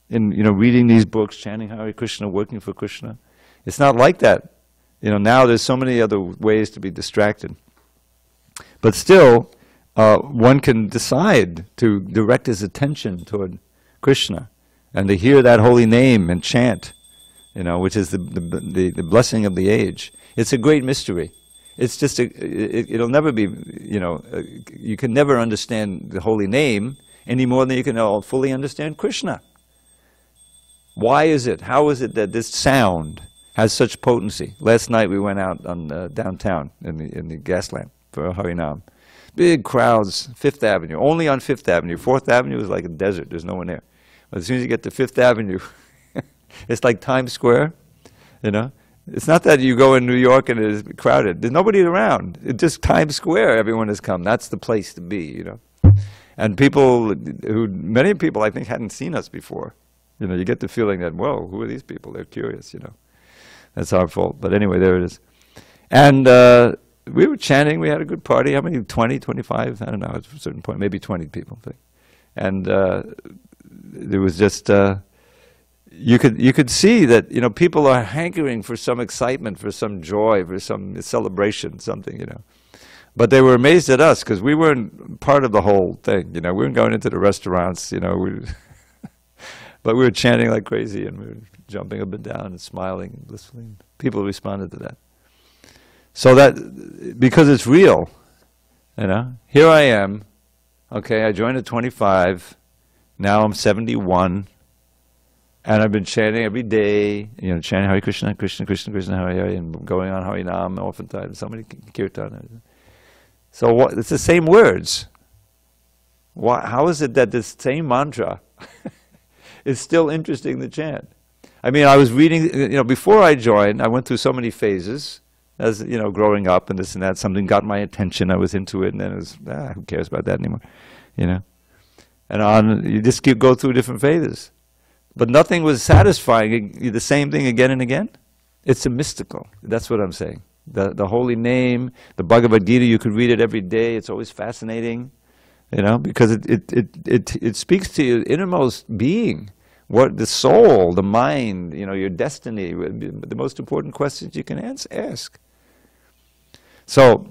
in reading these books, chanting Hare Krishna, working for Krishna. It's not like that. Now there's so many other ways to be distracted. But still, one can decide to direct his attention toward Krishna, and to hear that holy name and chant, which is the blessing of the age. It's a great mystery. It's just it'll never be, you can never understand the holy name any more than you can fully understand Krishna. Why is it? How is it that this sound has such potency? Last night we went out on downtown in the gas lamp for a Harinam. Big crowds, Fifth Avenue, only on Fifth Avenue. Fourth Avenue is like a desert. There's no one there. But as soon as you get to Fifth Avenue, it's like Times Square. It's not that you go in New York and it is crowded. There's nobody around. It's just Times Square. Everyone has come. That's the place to be. And many people I think hadn't seen us before. You know, you get the feeling that, whoa, who are these people? They're curious, you know. That's our fault. But anyway, there it is. And we were chanting. We had a good party. How many? 20, 25? I don't know. At a certain point, maybe 20 people. And there was just, you could see that, you know, people are hankering for some excitement, for some joy, for some celebration, something, you know. But they were amazed at us because we weren't part of the whole thing, you know. We weren't going into the restaurants, you know. But we were chanting like crazy, and we were jumping up and down and smiling and blissfully. People responded to that. So that, because it's real, you know. Here I am, okay, I joined at 25, now I'm 71, and I've been chanting every day, you know, chanting Hare Krishna, Krishna, Krishna, Krishna, Hare Hare, and going on Harinam oftentimes, so many kirtan. So what, it's the same words. How is it that this same mantra is still interesting to chant? I mean, I was reading, you know, before I joined, I went through so many phases, as, you know, growing up and this and that. Something got my attention, I was into it, and then it was, who cares about that anymore, you know? And you just go through different phases. But nothing was satisfying, the same thing again and again. It's a mystical, that's what I'm saying. The holy name, the Bhagavad Gita, you could read it every day, it's always fascinating, you know, because it speaks to your innermost being, what the soul, the mind, you know, your destiny, the most important questions you can ask. So,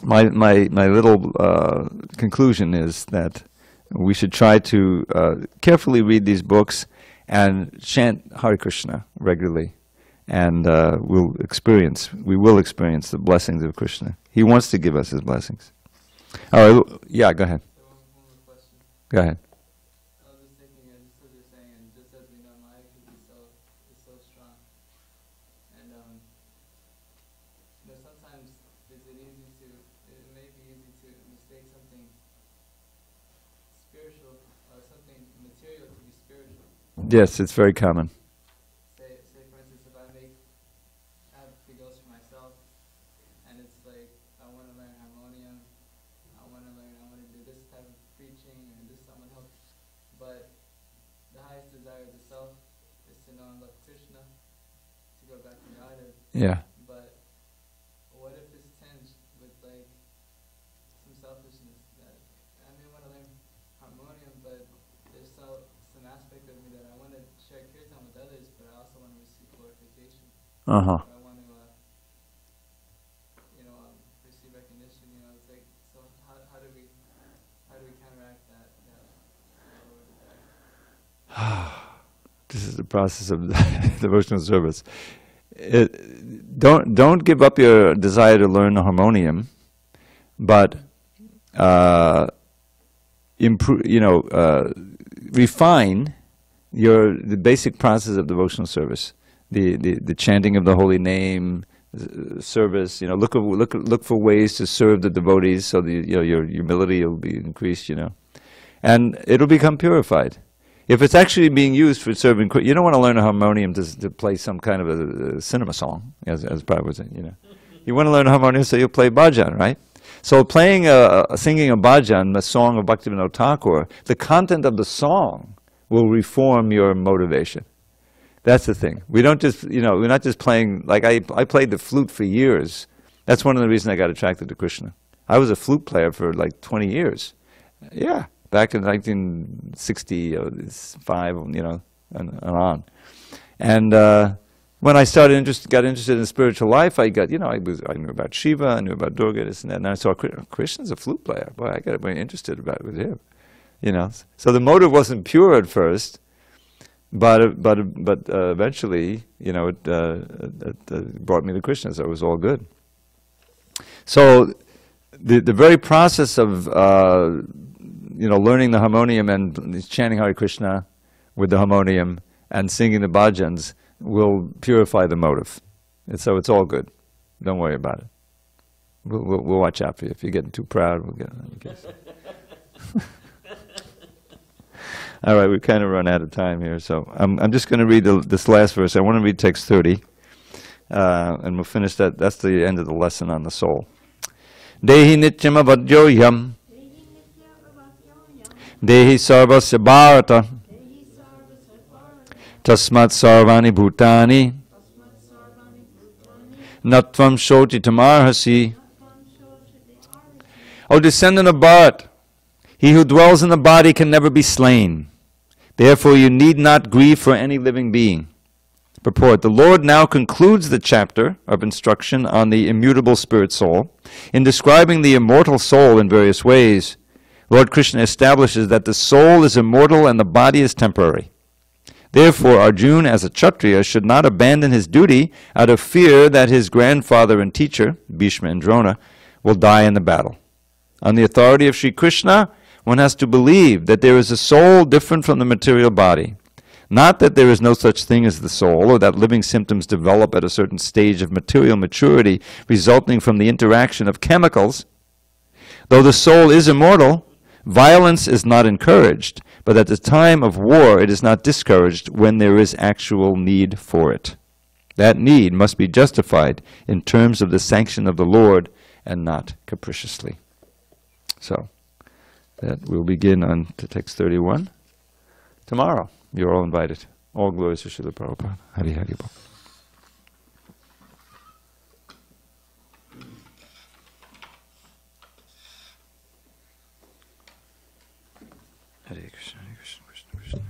my little conclusion is that we should try to carefully read these books and chant Hare Krishna regularly, and we will experience the blessings of Krishna. He wants to give us his blessings. All right, yeah, go ahead. One more question. Go ahead. I was just thinking, just as you're saying, and just as we know, Maya is so strong, and you know, sometimes it may be easy to mistake something spiritual or something material to be spiritual. Yes, it's very common. Say for instance, if I have free ghosts for myself, and it's like, I want to learn harmonium, I want to do this type of preaching, and this someone help, but the highest desire of the self is to know and love Krishna, to go back to Godhead. Yeah. But what if it's tinged with like some selfishness? That I may want to learn harmonium, but there's some aspect of me that I want to share kirtan with others, but I also want to receive glorification. Uh-huh. I want to, receive recognition. You know, it's like, so how do we counteract that? This is the process of devotional service. Don't give up your desire to learn the harmonium, but refine the basic process of devotional service, the chanting of the holy name, service. You know, look for ways to serve the devotees, so your humility will be increased. You know, and it'll become purified. If it's actually being used for serving, you don't want to learn a harmonium to play some kind of a cinema song, as Prabhupada was saying, you know. You want to learn a harmonium so you'll play bhajan, right? So singing a bhajan, the song of Bhaktivinoda Thakur, the content of the song will reform your motivation. That's the thing. We don't just, we're not just playing, like I played the flute for years. That's one of the reasons I got attracted to Krishna. I was a flute player for like 20 years. Yeah. Back in 1965, and on. And when I got interested in spiritual life, I knew about Shiva, I knew about Durga, this and that, and I saw Krishna's a flute player. Boy, I got very interested with him. You know, so the motive wasn't pure at first, but eventually, it brought me to Krishna, so it was all good. So the very process of learning the harmonium and chanting Hare Krishna with the harmonium and singing the bhajans will purify the motive. And so it's all good. Don't worry about it. We'll watch out for you. If you're getting too proud, we'll get it. All right, we've kind of run out of time here, so I'm just going to read this last verse. I want to read text 30, and we'll finish that. That's the end of the lesson on the soul. Dehi nityam avadyoyam Dehi sarvasya bharata Tasmat sarvani bhutani natvam shoti tamarhasi. O descendant of Bharat, he who dwells in the body can never be slain. Therefore you need not grieve for any living being. Purport. The Lord now concludes the chapter of instruction on the immutable spirit soul. In describing the immortal soul in various ways, Lord Krishna establishes that the soul is immortal and the body is temporary. Therefore, Arjuna, as a Kshatriya, should not abandon his duty out of fear that his grandfather and teacher, Bhishma and Drona, will die in the battle. On the authority of Sri Krishna, one has to believe that there is a soul different from the material body. Not that there is no such thing as the soul, or that living symptoms develop at a certain stage of material maturity resulting from the interaction of chemicals. Though the soul is immortal, violence is not encouraged, but at the time of war it is not discouraged when there is actual need for it. That need must be justified in terms of the sanction of the Lord and not capriciously. So, that will begin on to text 31 tomorrow. You're all invited. All glories to Srila Prabhupada. Hari Hari Bol. Hare Krishna, Hare Krishna, Krishna Krishna.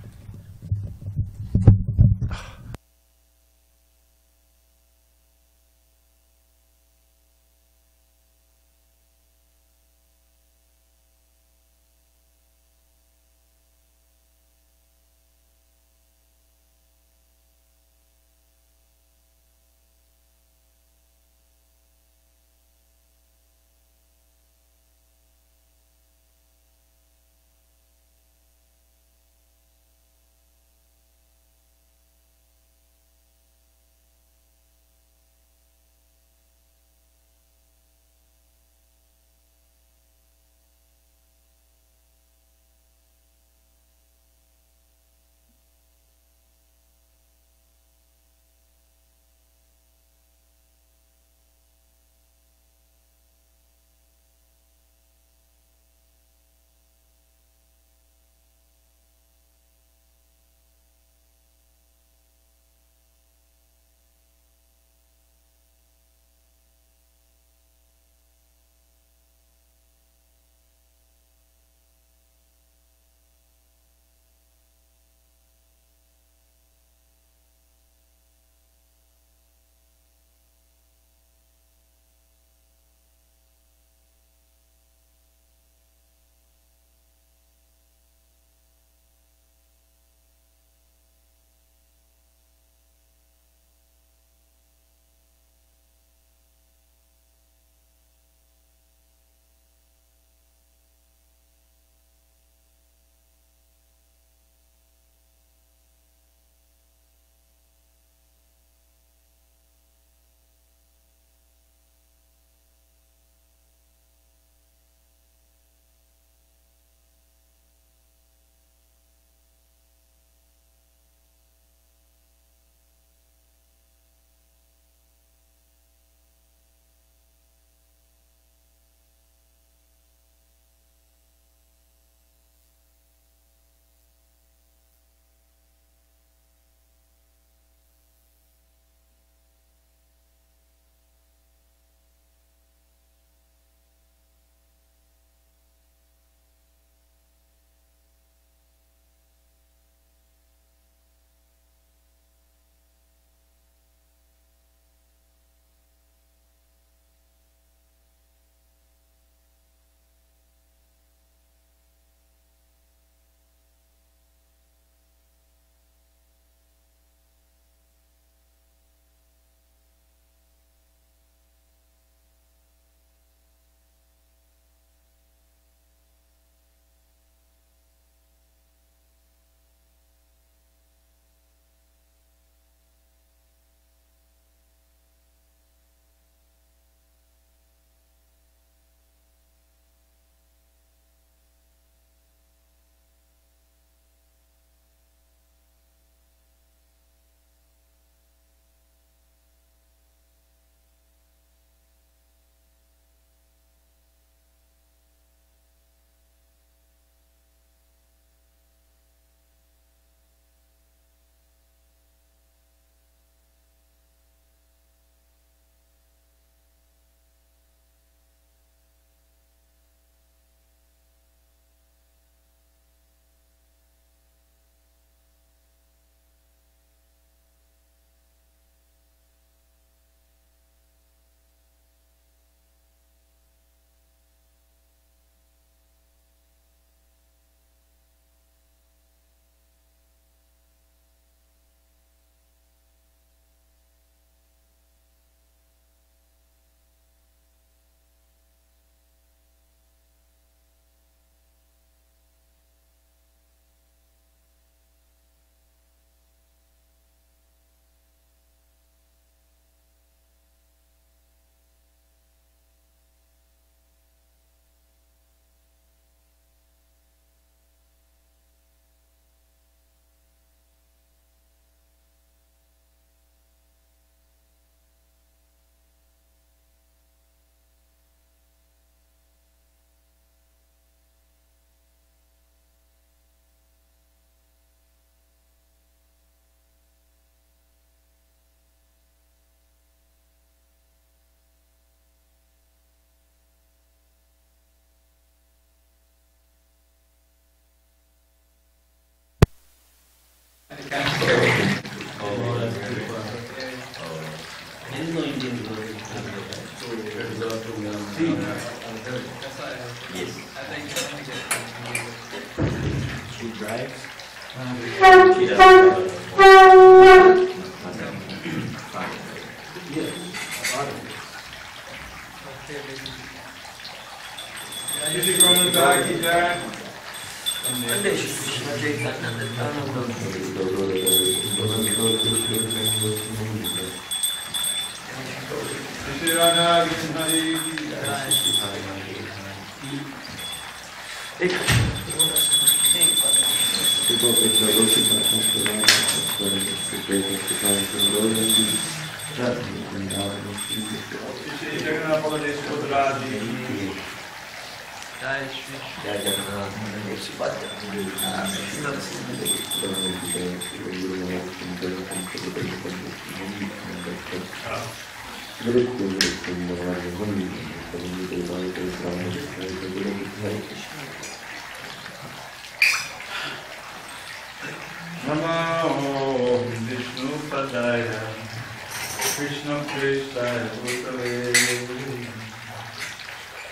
She drives. She Namo Vishnu Padaya Krishna Krishna Bhutale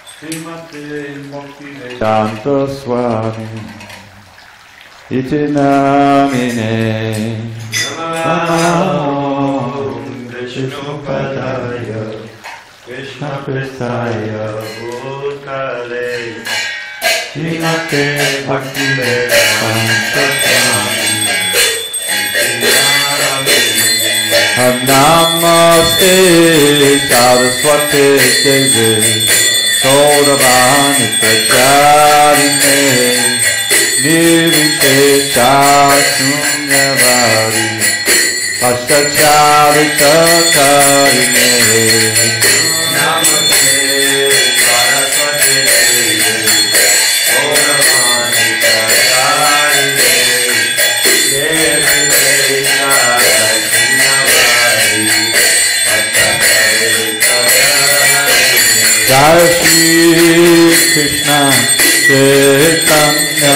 Srimate Bhakti Shanta Swami Iti Namine Namo Vishnu Padaya Krishna Krishna Bhutale Srimate Bhakti Vedanta Swami Namaste Saraswate Deve Sauravani Pracharine Nirvishesha Shunyavadi Pashachari Chakarine Namaste Saraswate Deve Sauravani Pracharine Nirvishesha Jai Shri Krishna Chaitanya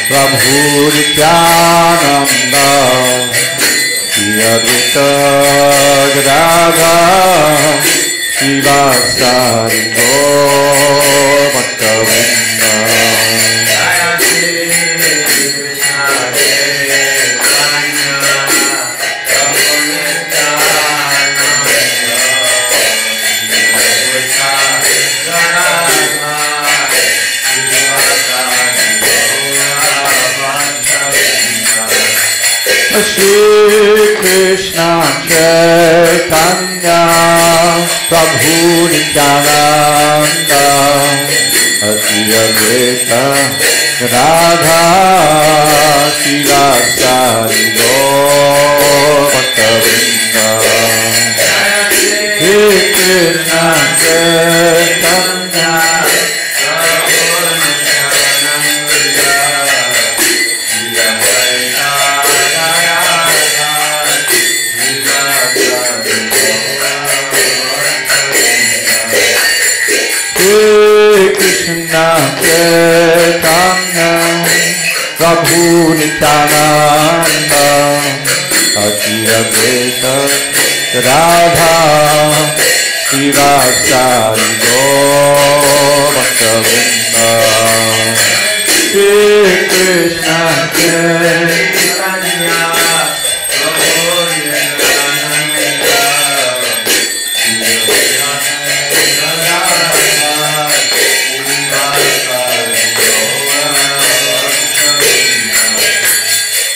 Prabhu Nityananda Shri Advaita Gadadhar Srivasari Gaur Bhaktavrinda Shri Krishna Chaitanya Prabhu Nityananda Shri Advaita Gadadhar Srivasari Gaur Bhaktavrinda Shri Krishna Chaitanya Krishna Chaitanya Prabhu Nityananda Shri Advaita Radha Srivasari Gaur Bhaktavrinda Shri Krishna Chaitanya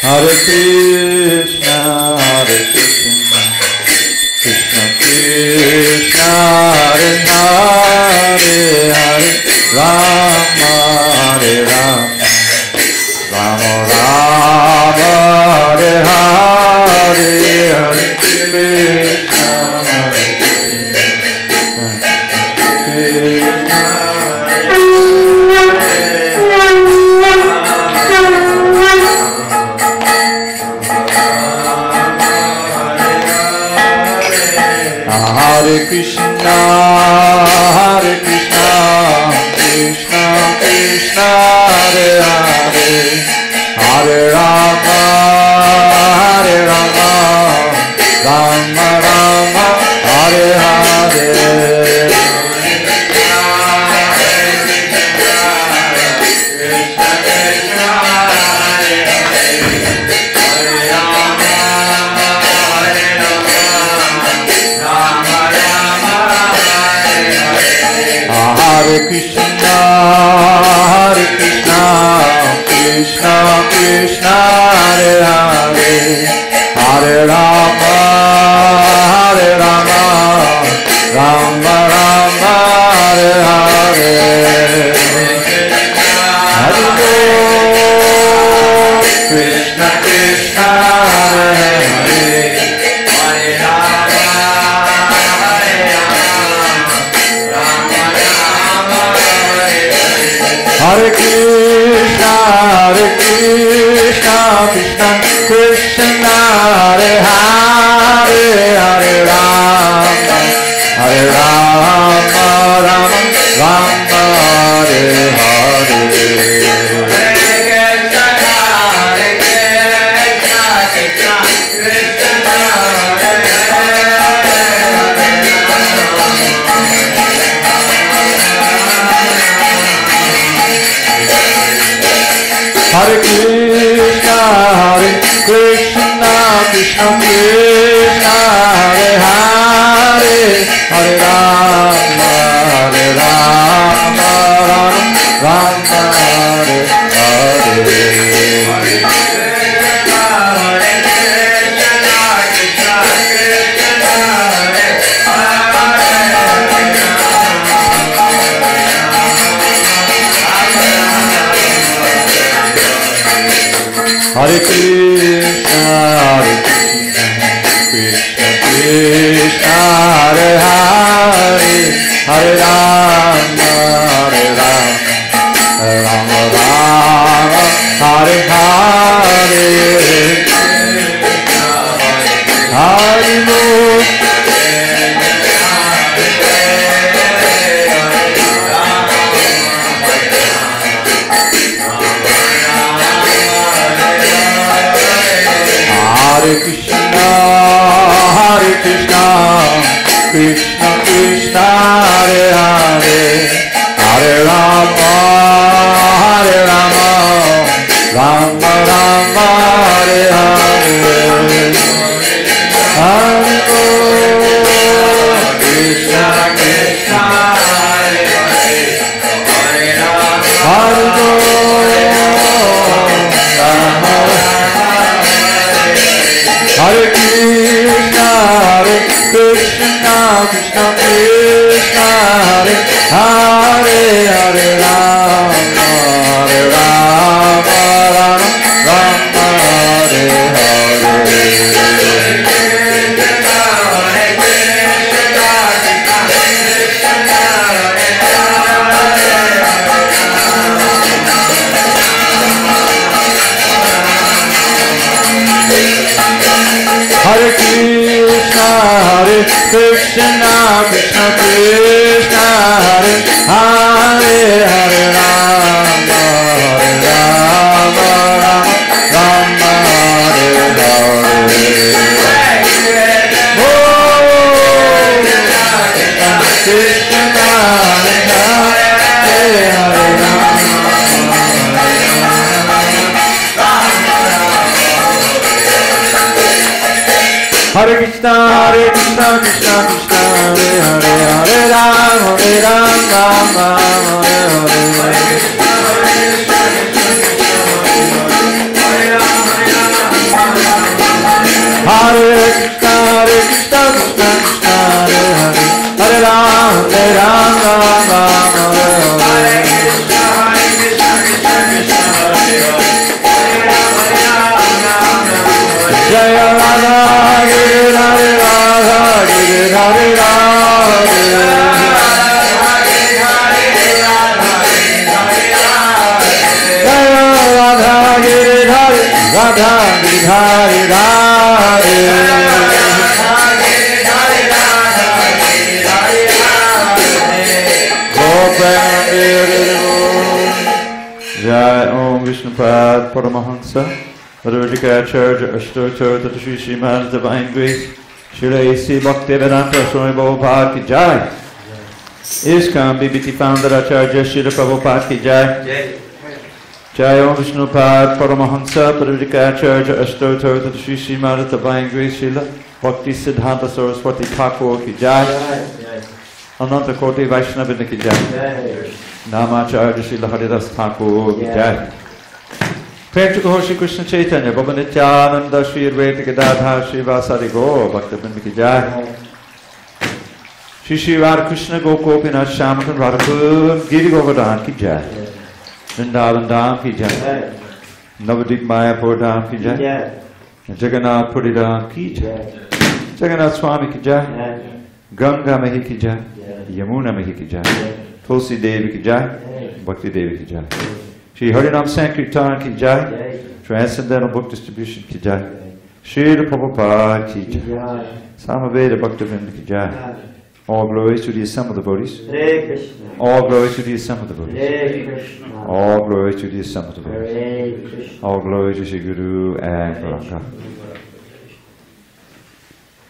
Hare Krishna, Hare Krishna, Krishna Krishna, Hare Hare, Hare Rama, Hare Rama, Rama Rama, Hare Hare, Hare Krishna, Hare Krishna, Hare Krishna, Hare Krishna, Krishna Krishna, Hare Hare, Hare Rama, Hare Krishna, Krishna Krishna, Hare Hare, Hare Rama, Hare Rama, Rama Rama, Hare Hare. Hare Bol, Krishna Krishna, Hare Hare, Hare Rama, Hare Rama, Rama Rama, Hare Krishna, Krishna Krishna, Hare Hare, Hare Rama, Hare Rama, Rama Rama, Hare Hare. Hare Krishna, Krishna Krishna, Hare Hare, Hare Rama, Hare Rama, Rama Hare Hare. Hare Krishna, Krishna Krishna, Hare Hare, Hare Rama, Hare Rama, Rama Rama, Hare Hare. Hare Bol. Hare Krishna, Krishna Krishna, Hare Hare, Hare Rama, Rama Rama, Hare Hare. Hare Bol, Krishna Krishna, Hare Hare, Hare Rama, Hare Bol, Rama Hare Krishna, Krishna Krishna, Hare Hare, Hare Rama, Rama Rama, Hare Hare. Hare Krishna, Krishna Krishna, Hare Hare, Hare Rama, Rama Hare Hare. Oh, Krishna, Hare Hare Rama. Hare Krishna, Krishna Krishna, Hare Hare, Hare Rama, Rama Hare Hare. Hare Krishna, Krishna Krishna, Hare Hare, Hare Rama, Rama Hare Hare. Jaya Radha, Hare Radha, Hare Radha. Jaya Radha, Radha, Hare Radha. Jai Om Vishnupad Paramahansa Madhurikacharya Ashtotar Tata Shri Srimad Divine Grace Srila A.C. Bhaktivedanta Swami Prabhupada Ki Jai. ISKCON BBT Founder Acharya Srila Prabhupada Ki Jai. Jai Om Vishnupad Paramahansa Madhurikacharya Ashtotar Tata Shri Srimad Divine Grace Srila Bhakti Siddhanta Saraswati Thakur Ki Jai. Ananta Koti Vaishnava Ki Jai. Namacharya Srila Haridas Thakur ki jai. Prem to Shri Krishna Chaitanya, Baba Nityananda, Shri Advaita Gadadhar, Shri Vasari Gaur Bhaktivinoda ki jai. Shri Shri Radha Krishna Gopinath Shyamakant Radhakund Giri Govardhan ki jai. Vrindavan Dham ki jai. Navadip Mayapur Dham ki jai. Jagannath Puri Dham ki jai. Jagannath Swami ki jai. Ganga Mahi ki jai. Yamuna Mahi ki jai. Tulsi Devi ki jai. Bhakti Devi ki jai. Shri Harinam Sankirtan ki jai. Transcendental Book Distribution ki jai. Srila Prabhupada ki jai. Samaveda Bhaktivinoda ki jai. All glories to the assembled devotees. All glories to the assembled devotees. All glories to the assembled devotees. All glories to Shri Guru and Gauranga.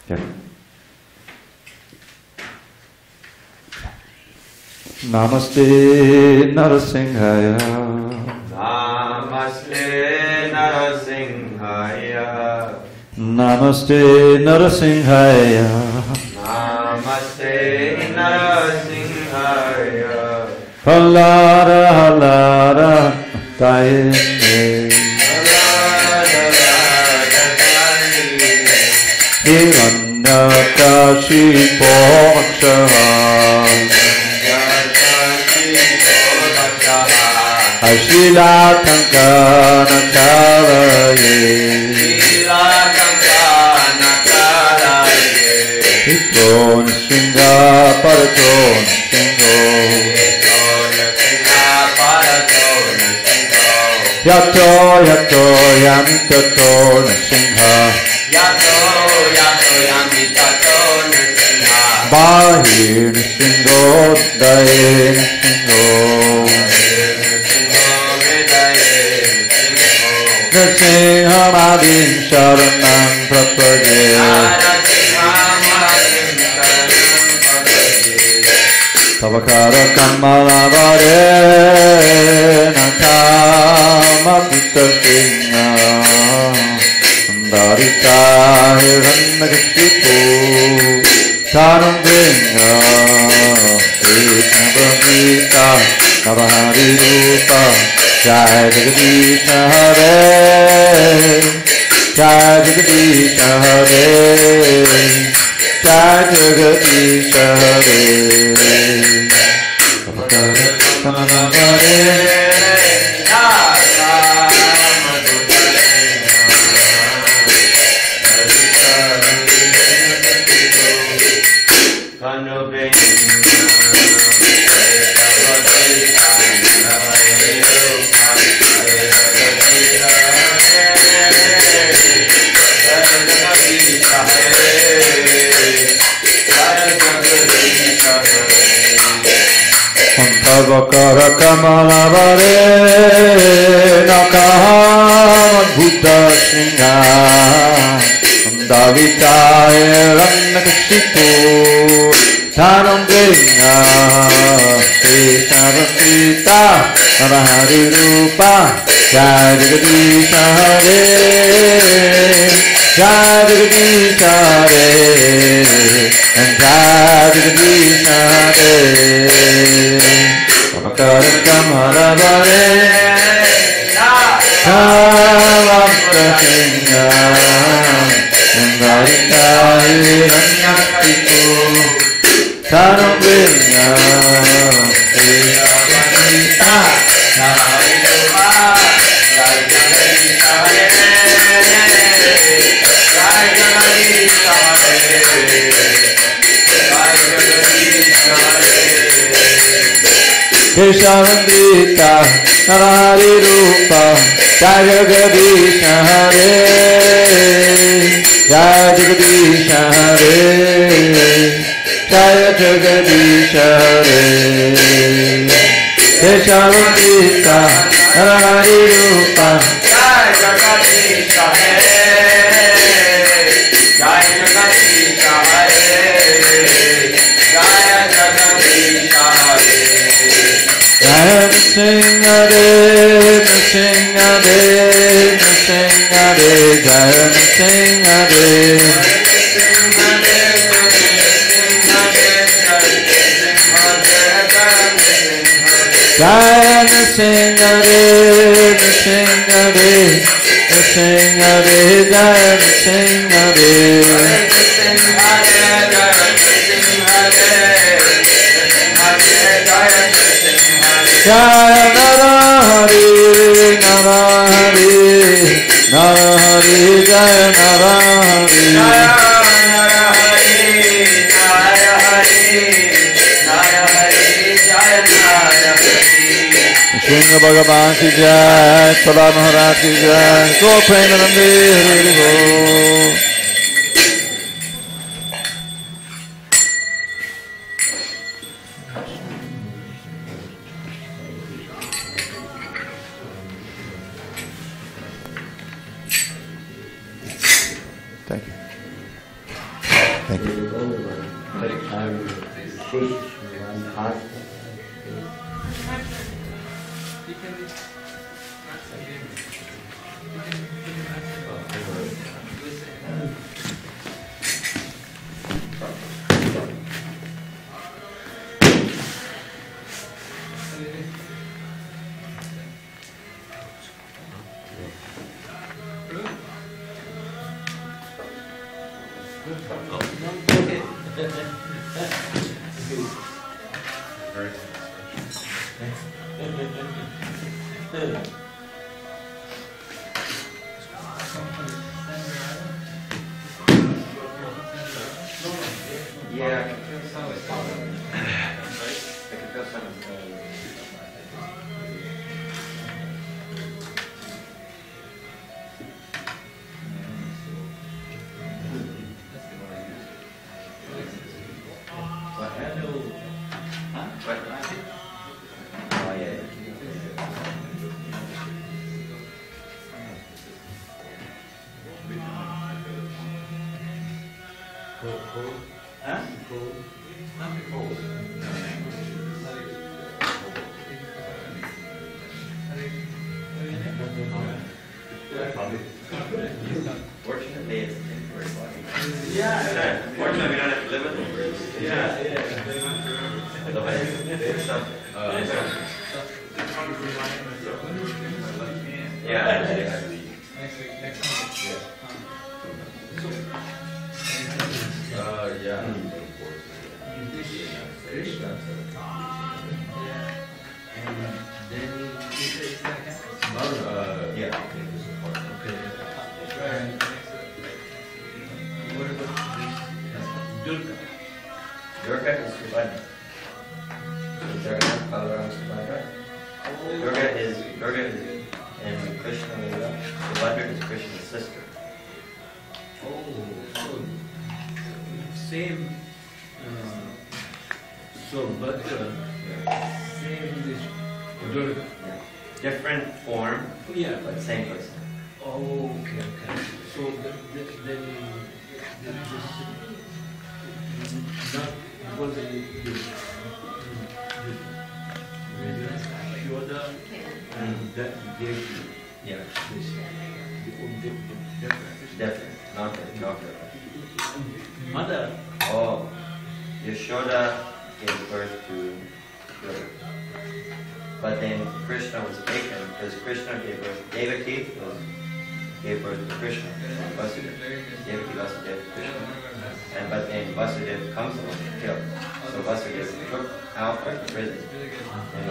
Okay. Namaste Narasimhaya. Namaste Narasimhaya. Namaste Narasimhaya. Namaste Narasimhaya. Hallara hallara taye. Hiranyakashipo Vakshaha. Ashilathankanakaraya. Hiton Singha Paraton Singho. Yato yato yamitato Singha. Bahir Singho Daye Singho. Nrsimha Madin Sharanam Prapade. Tavakara Kamalavare Nakama Pita Singha. Darita Hirannakashipu Taram Vinga Krishna Bhagavita Navahari Rupa Jai Jagadisha Hare Jai Jagadisha Hare Jai Jagadisha Hare Tavakara Kamalavare Tavakara Kamalavare Nakamadbhuta Singha. Davita Hirannakashipu Taram Vinga Krishna Bhagavita Navahari Rupa Jai Jagadisha Hare Jai Jagadisha Hare and Jai Jagadisha Hare. Tavakara Kamalavare Navakta Singha. Nandavita Hirannakashipu Taram Vinga Krishna Bhagavita Navahari Rupa Jai Jagadisha Hare Jai Jagadisha Hare Jai Jagadisha Hare. Keshavandita Navahari Rupa Jai Jagadisha Hare Jai Jagadisha Hare Jai Jagadisha Hare. Keshavandita Navahari Rupa Jai Jagadisha Hare Jai Jagadisha Hare Jai Jagadisha Hare. Jai Nrsimhade Nrsimhade Nrsimhade Jai Nrsimhade. Jaya Nrsimhare, Nrsimhare, Nrsimhare, Jaya Nrsimhare. Jaya Narahari, Narahari, Narahari, Jaya Narahari. Shinga Bhagavan ki jai, Sada Maharaj ki jai, Go Premanande Hari Ho. Thank you. Thank you. Yeah, I can feel some of it. I can feel some of it. Oh, yeah. Huh? Fortunately, it's inward body. Yeah. Fortunately, we don't have to live with it. Yeah. Durga is Subhadra. Durga is in Krishna Lila. Subhadra is Krishna's sister. Oh, so same. So Bhadra, same this Durga. Different form, Yeah. but same person. Oh, okay. So then this not because Yoda and that gave you Yeah. this Different. Not different. Mother. Oh, Yashoda gave birth to Durga. But then Krishna was taken because Krishna gave birth. Devaki gave birth to Krishna. Vasudeva. Devaki Vasudeva Krishna. But then Vasudeva comes along and killed. So Vasudeva took out of the prison and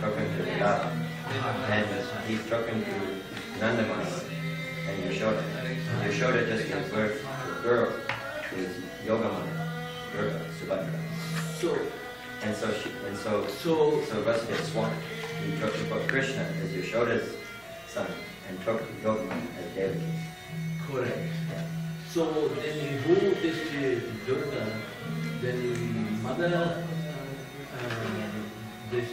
took him to Gita. And he took him to Nandamani and Yashoda. Yashoda just gave birth to a girl who is Yogamaya, Durga, Subhadra. So Vasudeva swapped. He took Krishna as Yashoda's son and took Yogamaya as Devaki. Correct. So then who this Durga, then mother, this